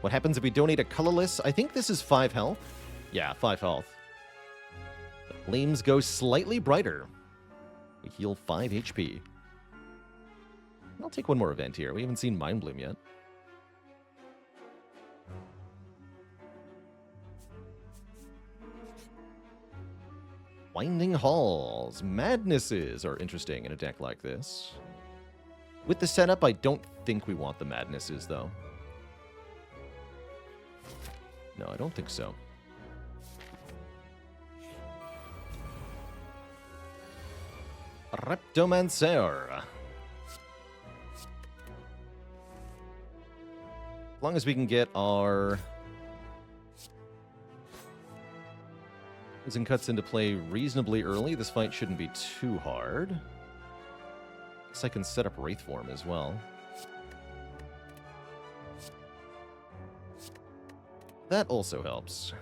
What happens if we donate a colorless? I think this is 5 health. Yeah, 5 health. The flames go slightly brighter. We heal 5 HP. I'll take one more event here. We haven't seen Mind Bloom yet. Winding Halls. Madnesses are interesting in a deck like this. With the setup, I don't think we want the Madnesses, though. No, I don't think so. Reptomancer. As long as we can get our uncuts into play reasonably early, this fight shouldn't be too hard. Guess I can set up Wraith Form as well. That also helps.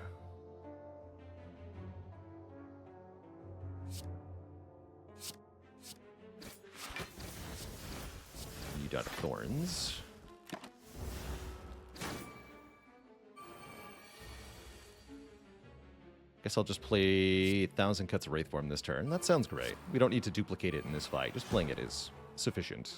You Dot of Thorns. Guess I'll just play 1000 cuts of Wraith Form this turn. That sounds great. We don't need to duplicate it in this fight. Just playing it is sufficient.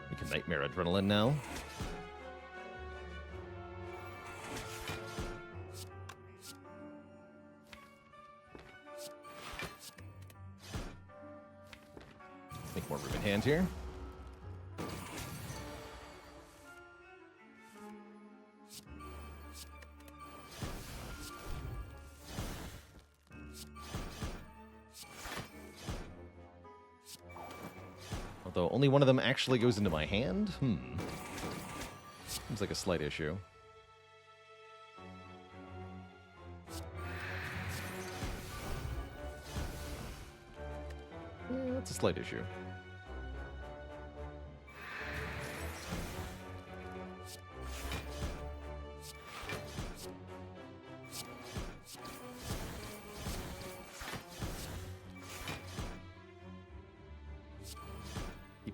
We can Nightmare Adrenaline now. Make more room in hand here. Although only one of them actually goes into my hand? Seems like a slight issue. Yeah, that's a slight issue.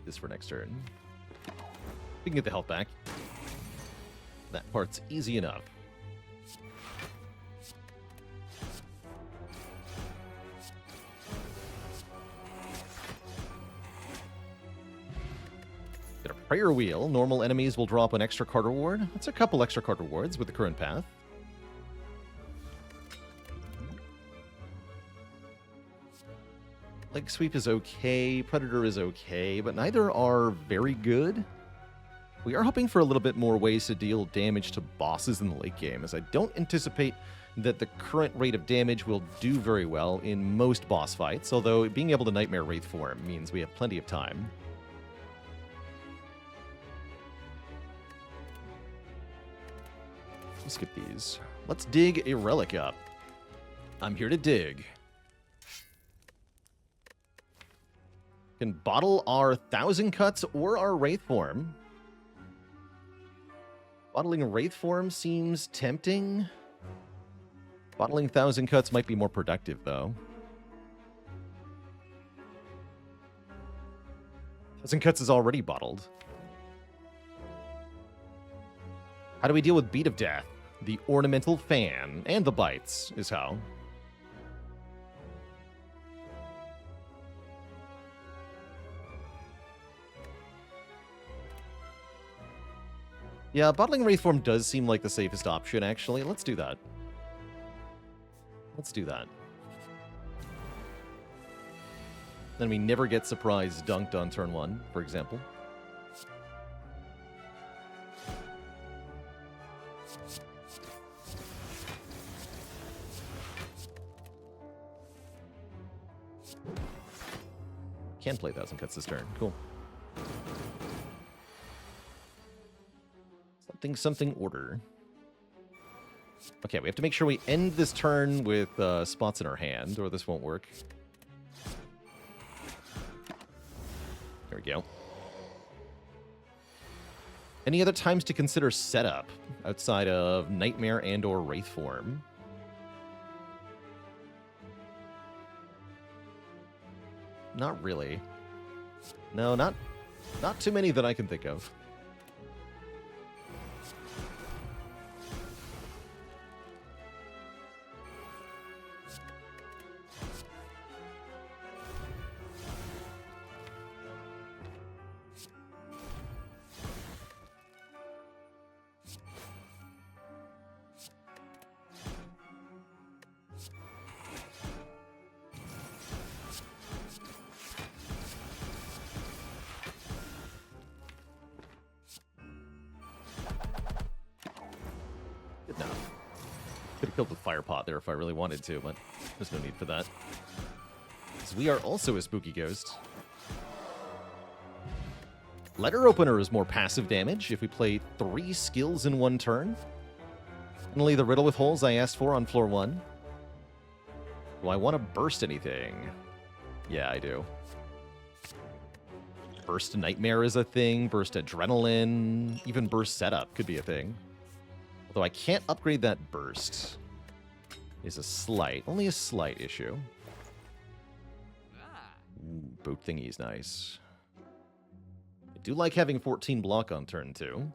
this for next turn. We can get the health back. That part's easy enough. Get a prayer wheel. Normal enemies will drop an extra card reward. That's a couple extra card rewards with the current path. Leg Sweep is okay, Predator is okay, but neither are very good. We are hoping for a little bit more ways to deal damage to bosses in the late game, as I don't anticipate that the current rate of damage will do very well in most boss fights, although being able to Nightmare Wraith Form means we have plenty of time. Let's skip these. Let's dig a relic up. I'm here to dig. Can bottle our 1,000 cuts or our Wraith Form. Bottling Wraith Form seems tempting. Bottling 1,000 cuts might be more productive, though. 1,000 cuts is already bottled. How do we deal with Beat of Death? The Ornamental Fan and the Bites is how. Yeah, bottling Wraith Form does seem like the safest option, actually. Let's do that. Let's do that. Then we never get surprise dunked on turn 1, for example. Can play 1,000 cuts this turn. Cool. Something order. Okay, we have to make sure we end this turn with spots in our hand, or this won't work. There we go. Any other times to consider setup outside of Nightmare and or Wraith Form? Not really. No, not too many that I can think of. Killed the fire pot there if I really wanted to, but there's no need for that. Because we are also a spooky ghost. Letter Opener is more passive damage if we play 3 skills in 1 turn. Finally, the riddle with holes I asked for on floor 1. Do I want to burst anything? Yeah, I do. Burst Nightmare is a thing, burst Adrenaline, even burst Setup could be a thing. Although I can't upgrade that burst. Is only a slight issue. Ooh, boat thingy's nice. I do like having 14 block on turn 2.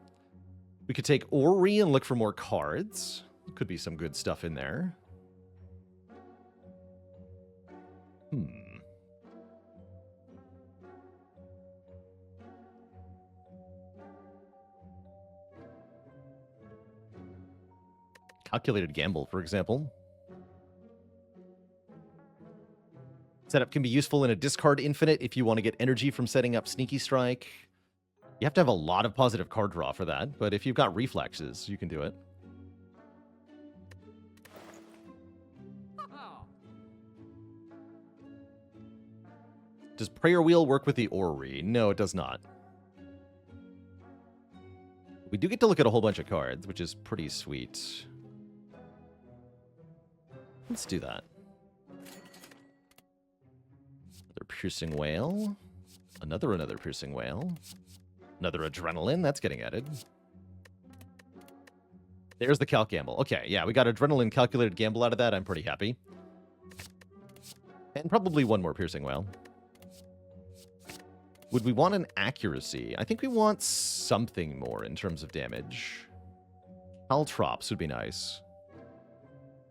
We could take Ori and look for more cards. Could be some good stuff in there. Calculated Gamble, for example. Setup can be useful in a discard infinite if you want to get energy from setting up Sneaky Strike. You have to have a lot of positive card draw for that, but if you've got reflexes, you can do it. Does Prayer Wheel work with the Orrery? No, it does not. We do get to look at a whole bunch of cards, which is pretty sweet. Let's do that. Another Piercing Whale. Another Piercing Whale. Another Adrenaline. That's getting added. There's the Calc Gamble. Okay, yeah, we got Adrenaline Calculated Gamble out of that. I'm pretty happy. And probably one more Piercing Whale. Would we want an accuracy? I think we want something more in terms of damage. Caltrops would be nice.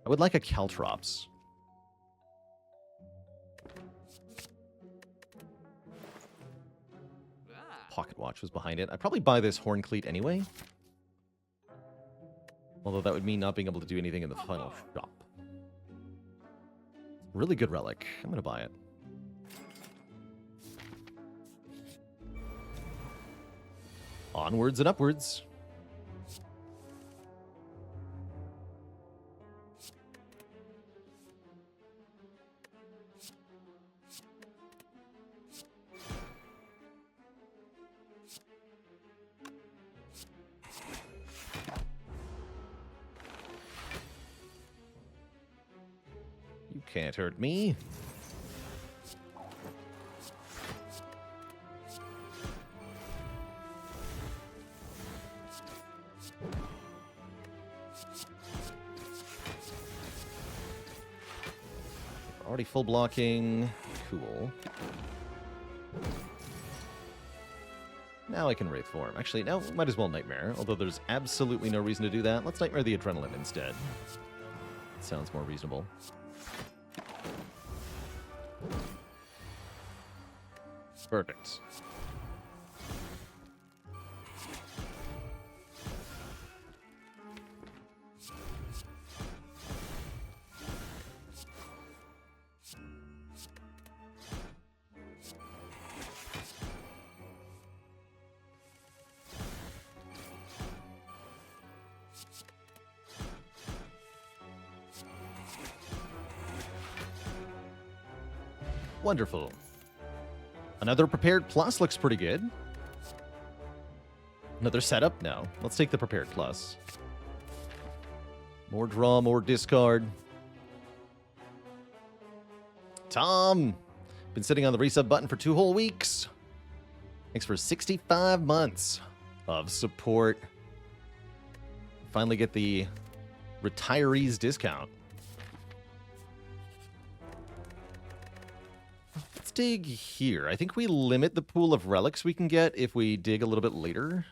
I would like a Caltrops. Pocket Watch was behind it. I'd probably buy this Horn Cleat anyway. Although that would mean not being able to do anything in the final shop. Really good relic. I'm going to buy it. Onwards and upwards. You can't hurt me. Already full blocking. Cool. Now I can Wraith Form. Actually, now might as well Nightmare, although there's absolutely no reason to do that. Let's Nightmare the Adrenaline instead. Sounds more reasonable. Perfect. Wonderful. Another Prepared Plus looks pretty good. Another setup? No. Let's take the Prepared Plus. More draw, more discard. Tom! Been sitting on the resub button for 2 whole weeks. Thanks for 65 months of support. Finally get the retirees discount. Let's dig here. I think we limit the pool of relics we can get if we dig a little bit later.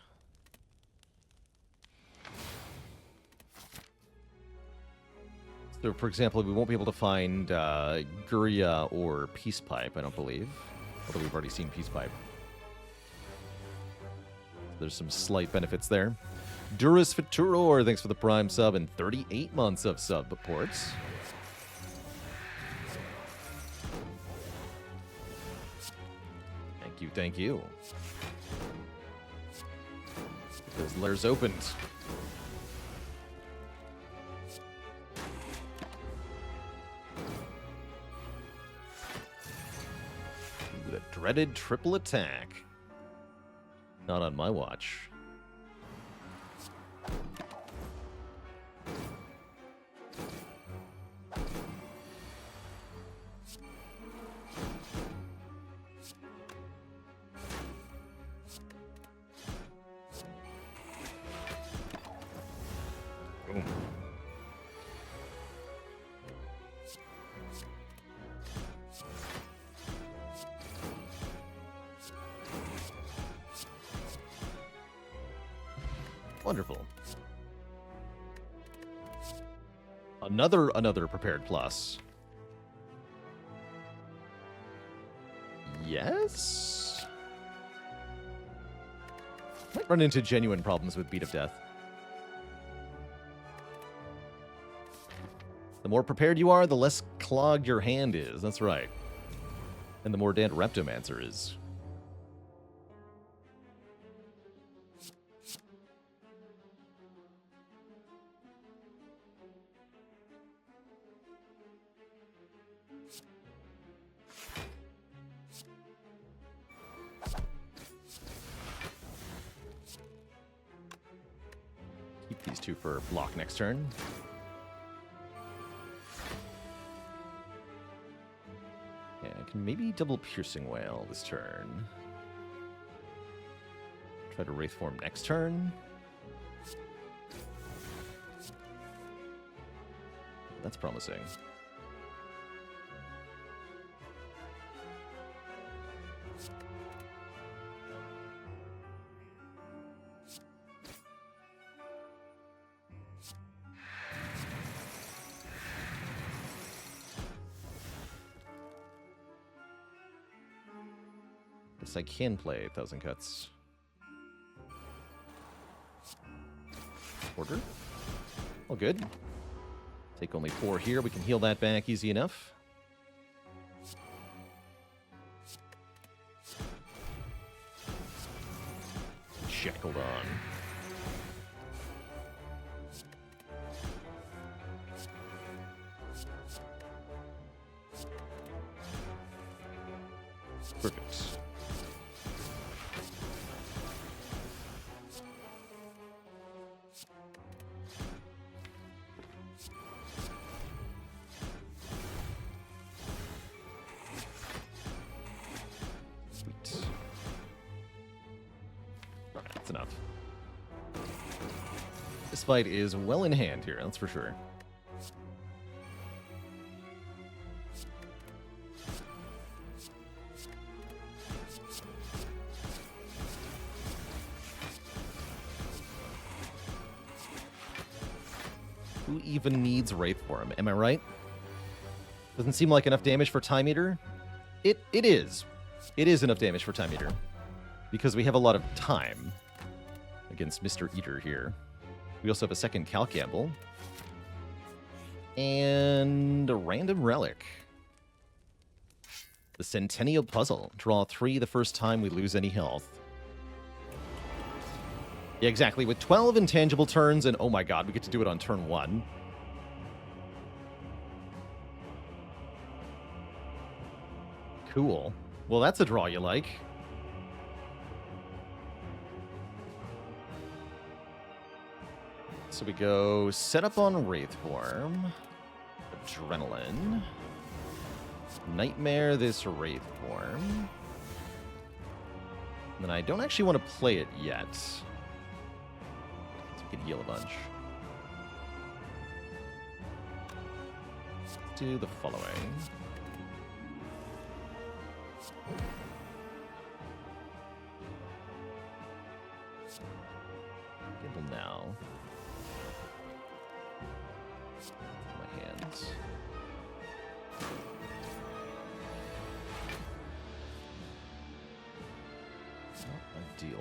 So, for example, we won't be able to find Guria or Peace Pipe, I don't believe. Although we've already seen Peace Pipe. There's some slight benefits there. Duras Futuror, thanks for the Prime sub and 38 months of sub supports. Thank you, thank you. Those lairs opened. Ooh, the dreaded triple attack. Not on my watch. Boom. Wonderful. Another Prepared Plus. Yes? Might run into genuine problems with Beat of Death. The more prepared you are, the less clogged your hand is. That's right. And the more Dan Reptomancer is. Keep these two for block next turn. Yeah, I can maybe double Piercing Wail this turn. Try to Wraith Form next turn. That's promising. Yes, I can play 1,000 Cuts. Order. All good. Take only 4 here. We can heal that back easy enough. Shackled on. Perfect. Sweet. Alright, that's enough. This fight is well in hand here, that's for sure. Who even needs Wraith Form? Am I right? Doesn't seem like enough damage for Time Eater. It is. It is enough damage for Time Eater. Because we have a lot of time against Mr. Eater here. We also have a second Calc Gamble. And a random relic. The Centennial Puzzle. Draw 3 the first time we lose any health. Yeah, exactly. With 12 intangible turns, and oh my god, we get to do it on turn 1. Cool. Well, that's a draw you like. So we go set up on Wraith Form. Adrenaline. Nightmare this Wraith Form. And then I don't actually want to play it yet. We can heal a bunch. Let's do the following. Gamble now. My hands. Not ideal.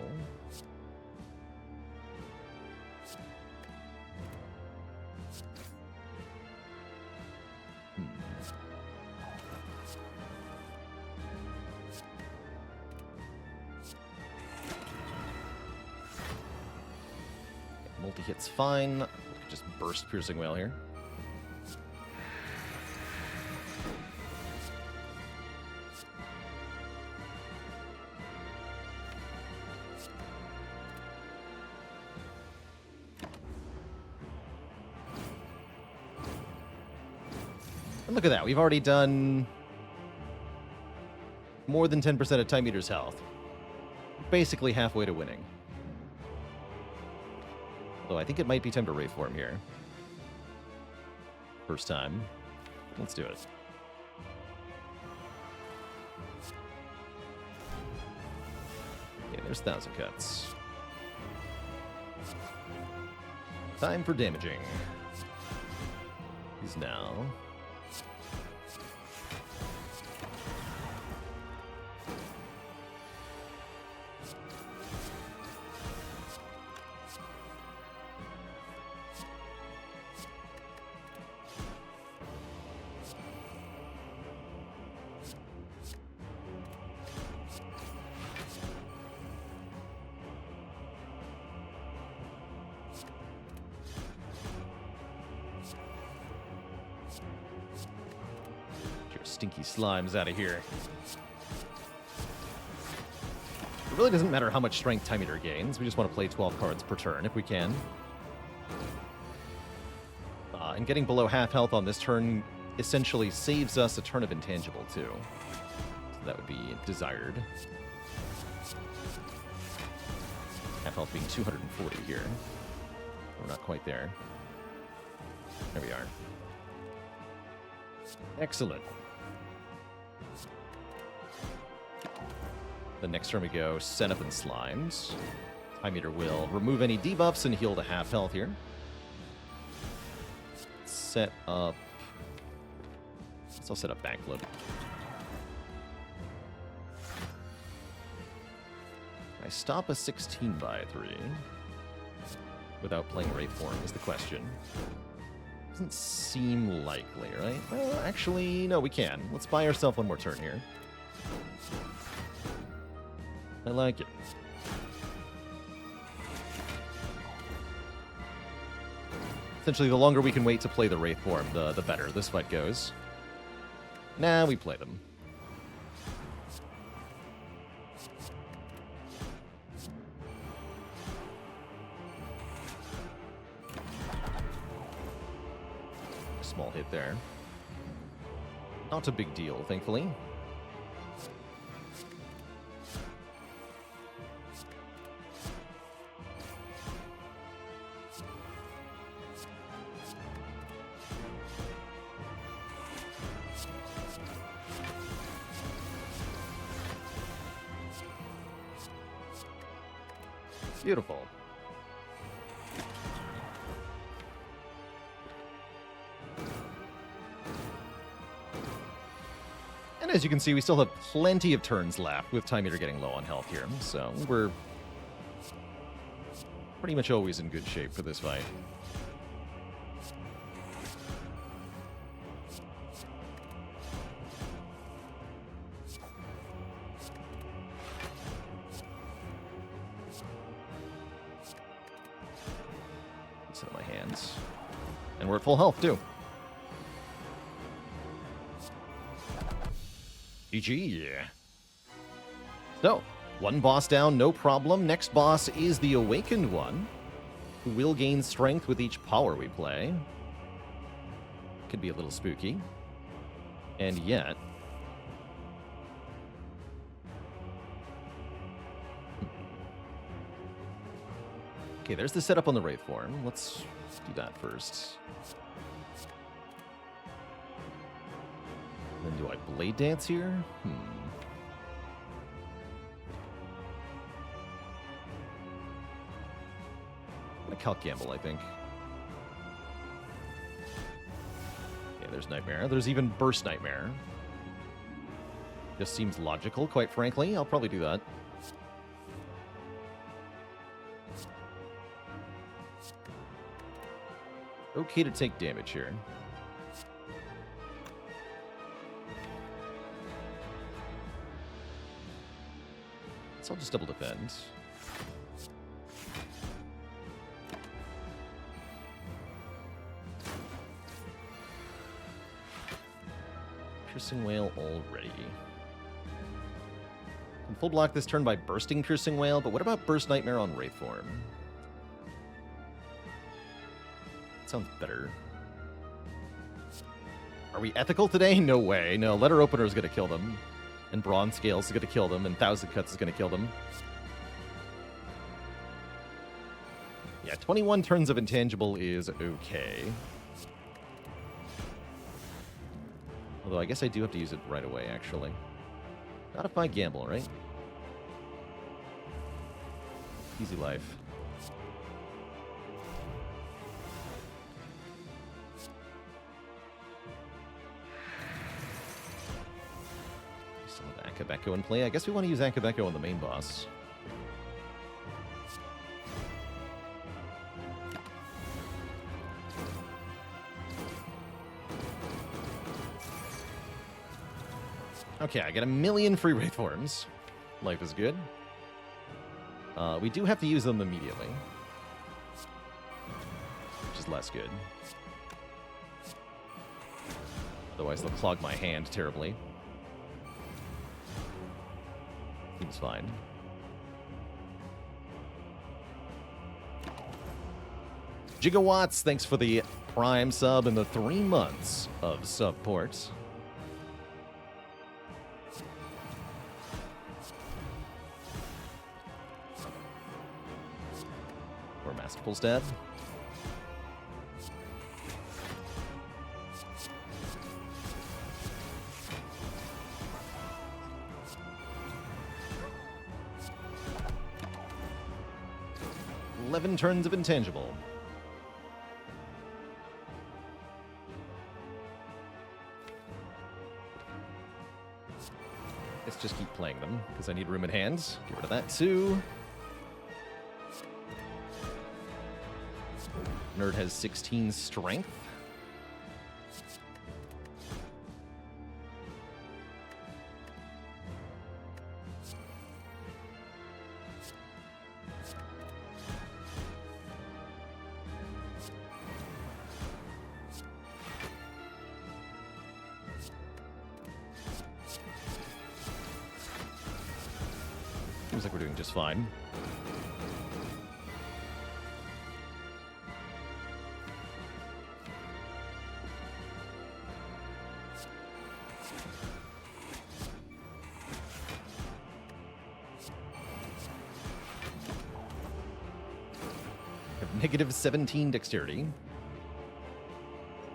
Multi-hit's fine. Just burst Piercing Wail here. And look at that. We've already done more than 10% of Time Eater's health. Basically halfway to winning. Though I think it might be time to Wraith Form here. First time. Let's do it. Okay, there's 1,000 Cuts. Time for damaging. He's now. Stinky slimes out of here. It really doesn't matter how much strength Time Eater gains. We just want to play 12 cards per turn if we can. And getting below half health on this turn essentially saves us a turn of intangible too. So that would be desired. Half health being 240 here. We're not quite there. There we are. Excellent. The next turn we go, set up and slimes. Time Eater will remove any debuffs and heal to half health here. Set up. I'll set up backflip. stop a 16 by 3 without playing Wraith Form is the question. Doesn't seem likely, right? Well, actually, no, we can. Let's buy ourselves one more turn here. I like it. Essentially, the longer we can wait to play the Wraith Form, the better this fight goes. Nah, we play them. Small hit there. Not a big deal, thankfully. Beautiful. And as you can see, we still have plenty of turns left with Time Eater getting low on health here. So we're pretty much always in good shape for this fight. Set up my hands. And we're at full health, too. GG. So, one boss down, no problem. Next boss is the Awakened one, who will gain strength with each power we play. Could be a little spooky. And yet... Okay, there's the setup on the Wraith Form. Let's do that first. Then do I Blade Dance here? I'm gonna Calc Gamble, I think. Yeah, there's Nightmare. There's even Burst Nightmare. Just seems logical, quite frankly. I'll probably do that. Okay to take damage here. So I'll just double defend. Piercing Wail already. Can full block this turn by bursting Piercing Wail, but what about Burst Nightmare on Wraith Form? Sounds better. Are we ethical today? No way. No, Letter Opener is going to kill them. And Bronze Scales is going to kill them. And Thousand Cuts is going to kill them. Yeah, 21 turns of Intangible is okay. Although I guess I do have to use it right away, actually. Not if I gamble, right? Easy life. Akabeko in play. I guess we want to use Akabeko on the main boss. Okay, I get 1,000,000 free Wraith Forms. Life is good. We do have to use them immediately, which is less good. Otherwise, they'll clog my hand terribly. Seems fine. Gigawatts, thanks for the Prime sub and the 3 months of support. Or Masterful's dead. Eleven turns of Intangible. Let's just keep playing them, because I need room in hand. Get rid of that too. Nerd has 16 strength. Seems like we're doing just fine. Have negative 17 dexterity.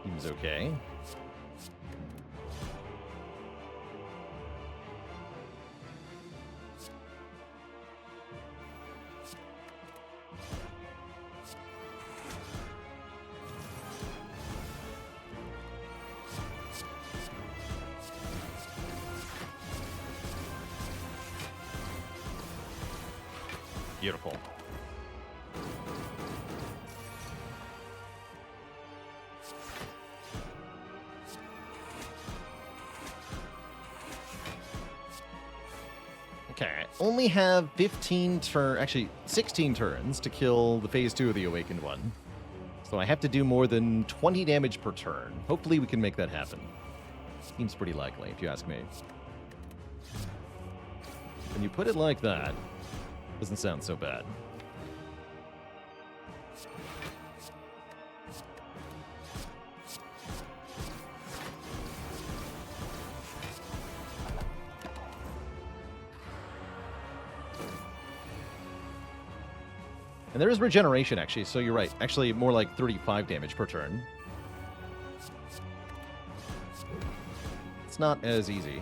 Seems okay. Beautiful. Okay, I only have 16 turns to kill the phase 2 of the Awakened one. So I have to do more than 20 damage per turn. Hopefully we can make that happen. Seems pretty likely, if you ask me. When you put it like that, doesn't sound so bad. And there is regeneration, actually, so you're right. Actually, more like 35 damage per turn. It's not as easy.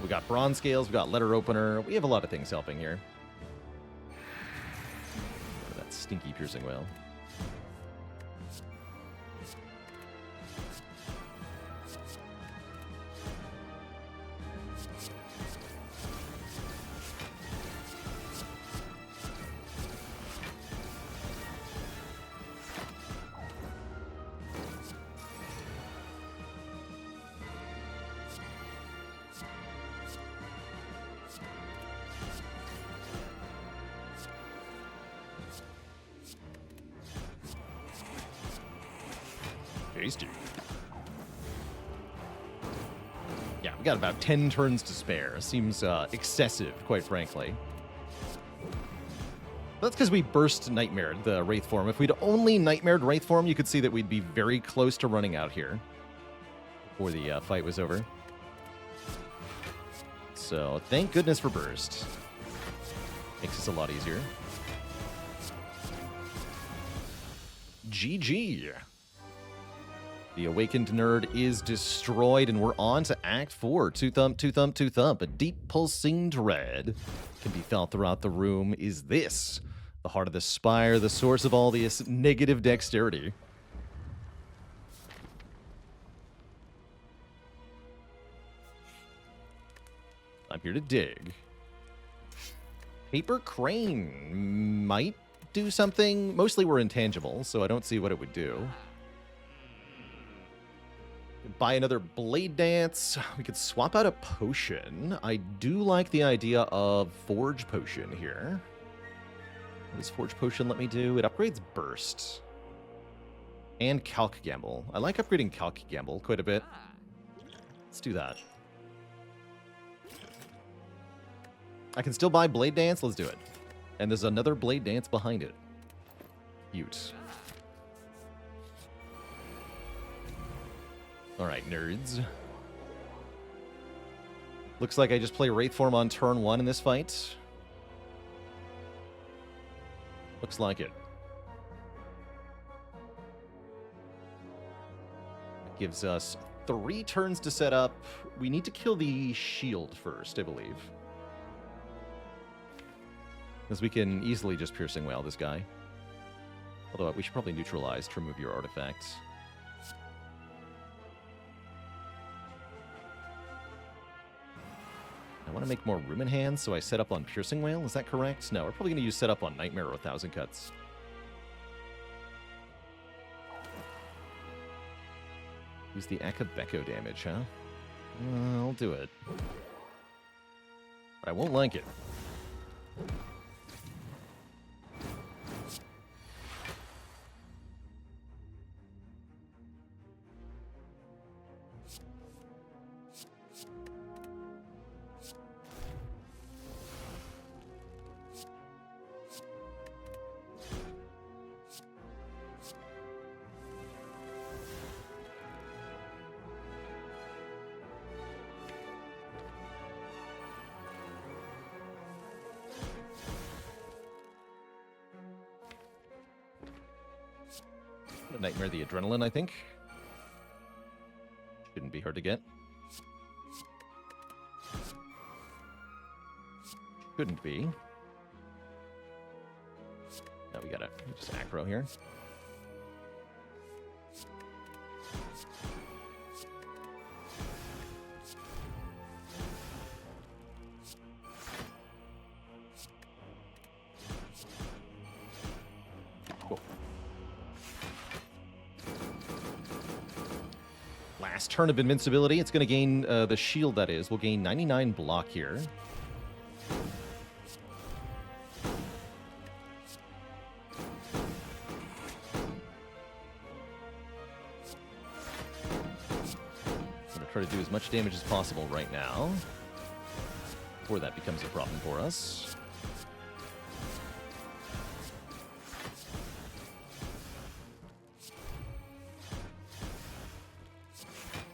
We got bronze scales, we got letter opener. We have a lot of things helping here. That stinky piercing wail. Tasty. Yeah, we got about 10 turns to spare. Seems excessive, quite frankly. That's because we burst Nightmared the Wraith Form. If we'd only Nightmared Wraith Form, you could see that we'd be very close to running out here before the fight was over. So, thank goodness for burst. Makes us a lot easier. GG. The Awakened Nerd is destroyed, and we're on to Act 4. Two thump, two thump, two thump. A deep pulsing dread can be felt throughout the room. Is this the heart of the spire, the source of all this negative dexterity? I'm here to dig. Paper Crane might do something. Mostly we're intangible, so I don't see what it would do. Buy another Blade Dance. We could swap out a potion. I do like the idea of Forge Potion here. What does Forge Potion let me do? It upgrades Burst. And Calc Gamble. I like upgrading Calc Gamble quite a bit. Let's do that. I can still buy Blade Dance. Let's do it. And there's another Blade Dance behind it. Cute. Alright, nerds. Looks like I just play Wraith Form on turn 1 in this fight. Looks like it. It gives us 3 turns to set up. We need to kill the shield first, I believe. Because we can easily just Piercing Wail this guy. Although we should probably neutralize to remove your artifacts. I want to make more room in hand, so I set up on Piercing Wail. Is that correct? No, we're probably going to use set up on Nightmare or 1,000 Cuts. Use the Akabeko damage, huh? I'll do it. But I won't like it. Nightmare the Adrenaline, I think. Shouldn't be hard to get. Couldn't be. Now we gotta just aggro here. Last turn of invincibility. It's going to gain the shield, that is. We'll gain 99 block here. I'm going to try to do as much damage as possible right now before that becomes a problem for us.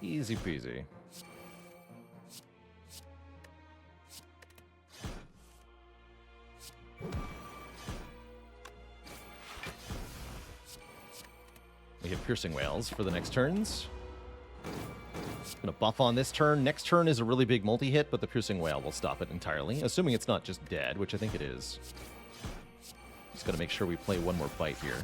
Easy peasy. We have Piercing Wails for the next turns. Gonna buff on this turn. Next turn is a really big multi-hit, but the Piercing Wail will stop it entirely, assuming it's not just dead, which I think it is. Just gotta make sure we play one more fight here.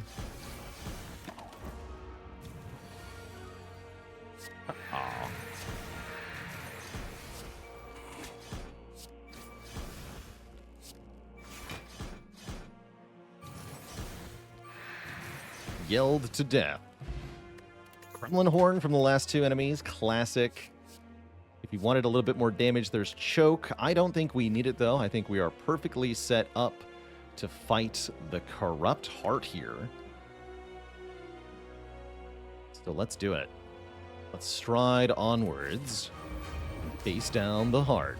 Yelled to death. Kremlin Horn from the last two enemies. Classic. If you wanted a little bit more damage, there's Choke. I don't think we need it, though. I think we are perfectly set up to fight the Corrupt Heart here. So let's do it. Let's stride onwards. Face down the heart.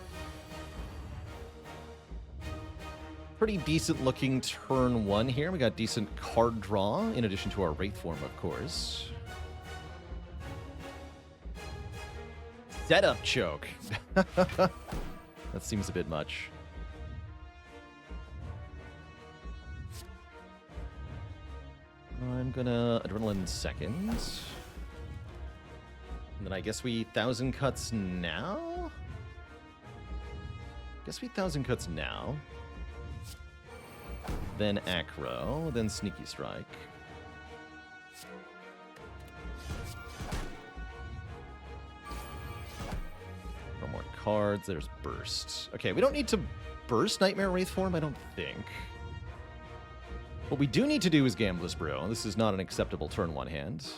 Pretty decent looking turn one here. We got decent card draw in addition to our Wraith Form, of course. Setup Choke. That seems a bit much. I'm gonna Adrenaline second. And then I guess we 1,000 Cuts now? Guess we 1,000 Cuts now. Then Acro, then Sneaky Strike. No more cards, there's Burst. Okay, we don't need to burst Nightmare Wraith Form, I don't think. What we do need to do is Gambler's Brew. This is not an acceptable turn one hand.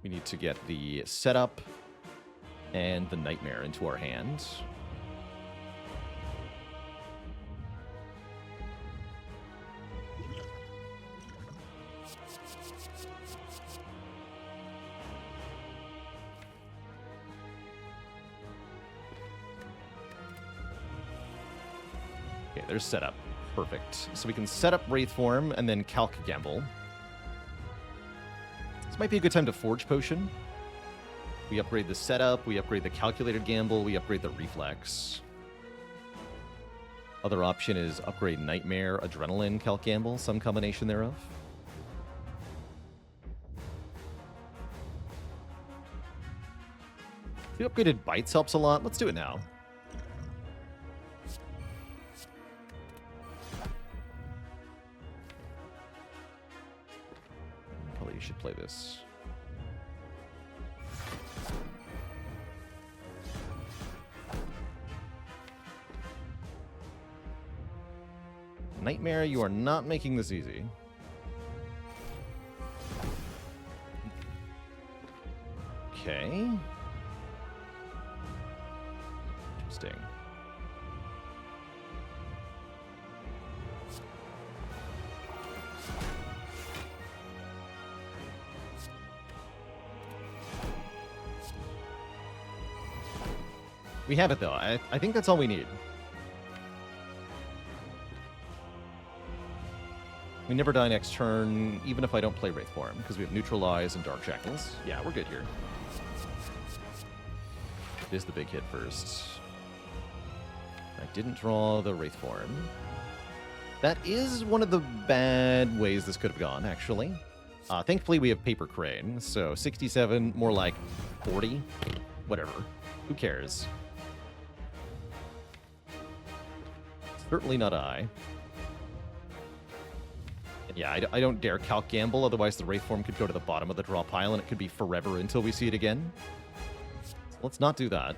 We need to get the setup and the Nightmare into our hand. Okay, there's setup. Perfect. So we can set up Wraith Form and then Calc Gamble. This might be a good time to Forge Potion. We upgrade the setup, we upgrade the Calculated Gamble, we upgrade the Reflex. Other option is upgrade Nightmare, Adrenaline, Calc Gamble, some combination thereof. The upgraded Bites helps a lot. Let's do it now. you should play this. Nightmare, you are not making this easy. Okay. Interesting. We have it, though. I think that's all we need. We never die next turn, even if I don't play Wraith Form, because we have Neutralize and Dark Shackles. Yeah, we're good here. It is the big hit first. I didn't draw the Wraith Form. That is one of the bad ways this could have gone, actually. Thankfully, we have Paper Crane, so 67, more like 40. Whatever. Who cares? Certainly not I. And yeah, I don't dare calc gamble, otherwise the Wraith Form could go to the bottom of the draw pile and it could be forever until we see it again. So let's not do that.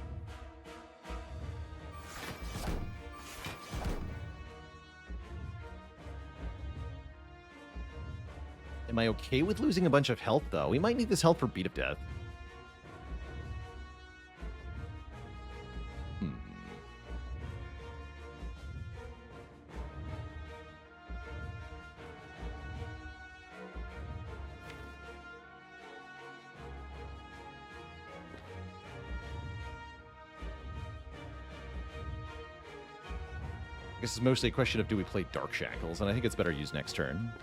Am I okay with losing a bunch of health, though? We might need this health for Beat of Death. I guess it's mostly a question of do we play Dark Shackles, and I think it's better used next turn.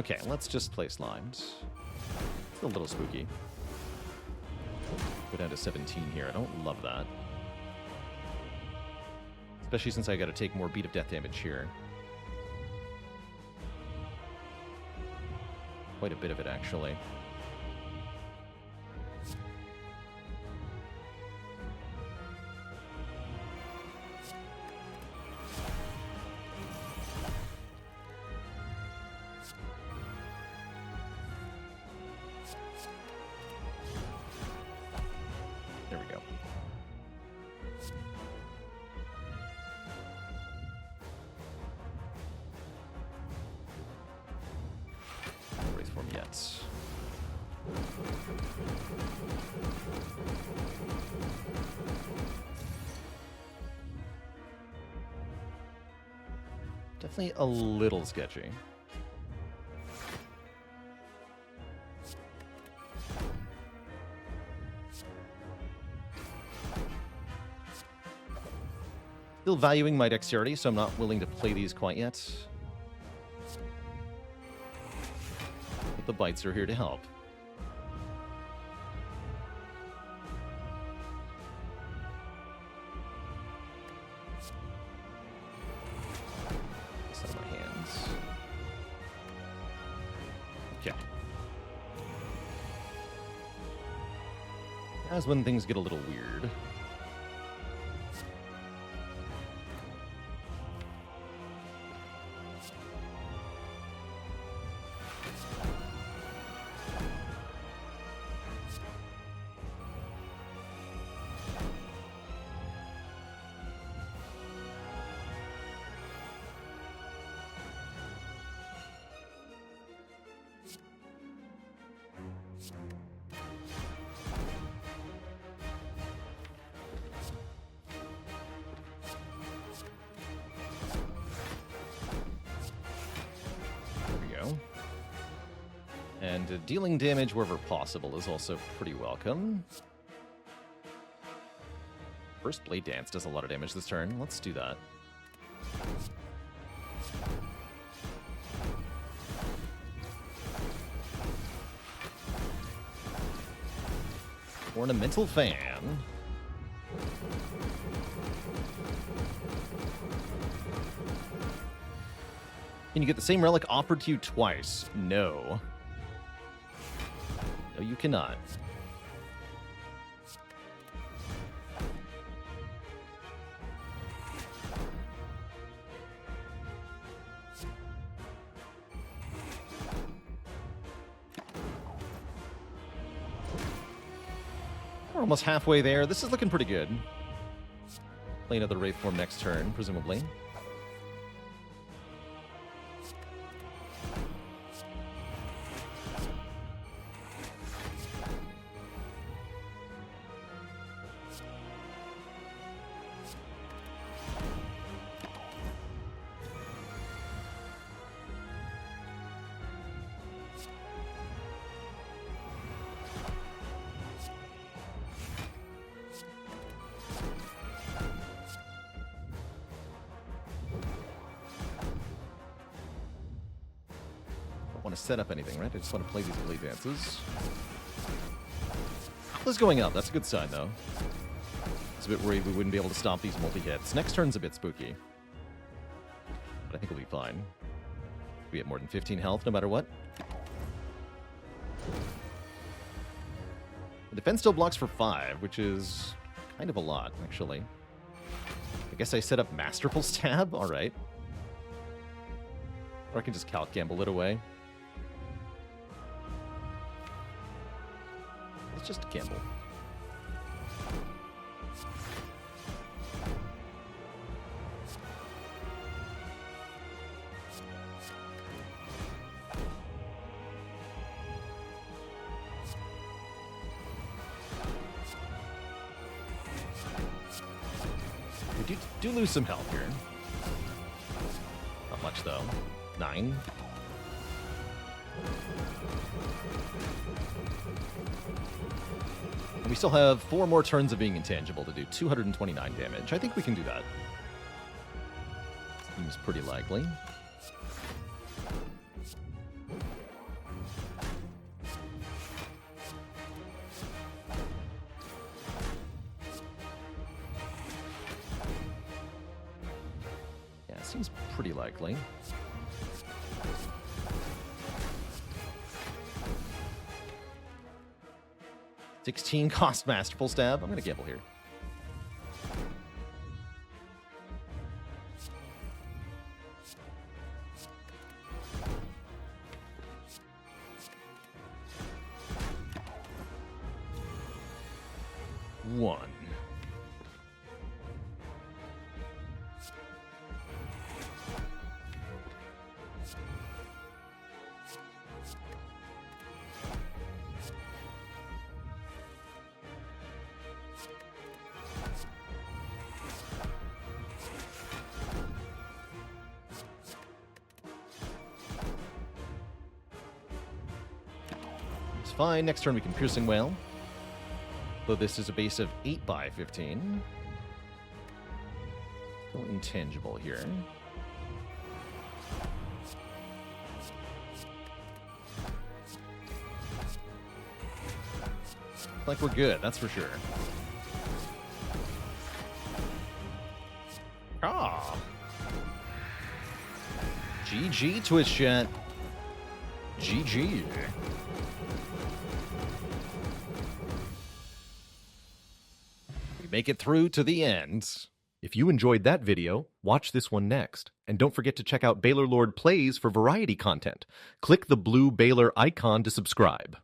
Okay, let's just play Slimed. It's a little spooky. Go down to 17 here. I don't love that. Especially since I gotta take more Beat of Death damage here. Quite a bit of it, actually. Definitely a little sketchy. Still valuing my dexterity, so I'm not willing to play these quite yet. But the bites are here to help. That's when things get a little weird. And dealing damage wherever possible is also pretty welcome. First Blade Dance does a lot of damage this turn. Let's do that. Ornamental Fan. Can you get the same relic offered to you twice? No. No, you cannot. almost halfway there. This is looking pretty good. Play another Wraith Form next turn, presumably. Want to set up anything, right? I just want to play these blade dances. This going up. That's a good sign, though. I was a bit worried we wouldn't be able to stop these multi-hits. Next turn's a bit spooky. But I think we'll be fine. We have more than 15 health, no matter what. The defense still blocks for 5, which is kind of a lot, actually. I guess I set up Masterful Stab? Alright. Or I can just Calc Gamble it away. Let's just gamble. We do lose some health here. Not much, though. 9. And we still have 4 more turns of being intangible to do 229 damage. I think we can do that. Seems pretty likely. Yeah, seems pretty likely. $16 cost Masterful Stab. I'm going to gamble here. One. Fine. Next turn we can Piercing Wail. Though this is a base of 8 by 15. Still intangible here. Like we're good, that's for sure. Ah. GG, Twitch chat. GG. Make it through to the end. If you enjoyed that video, watch this one next. And don't forget to check out Baalorlord Plays for variety content. Click the blue Baaler icon to subscribe.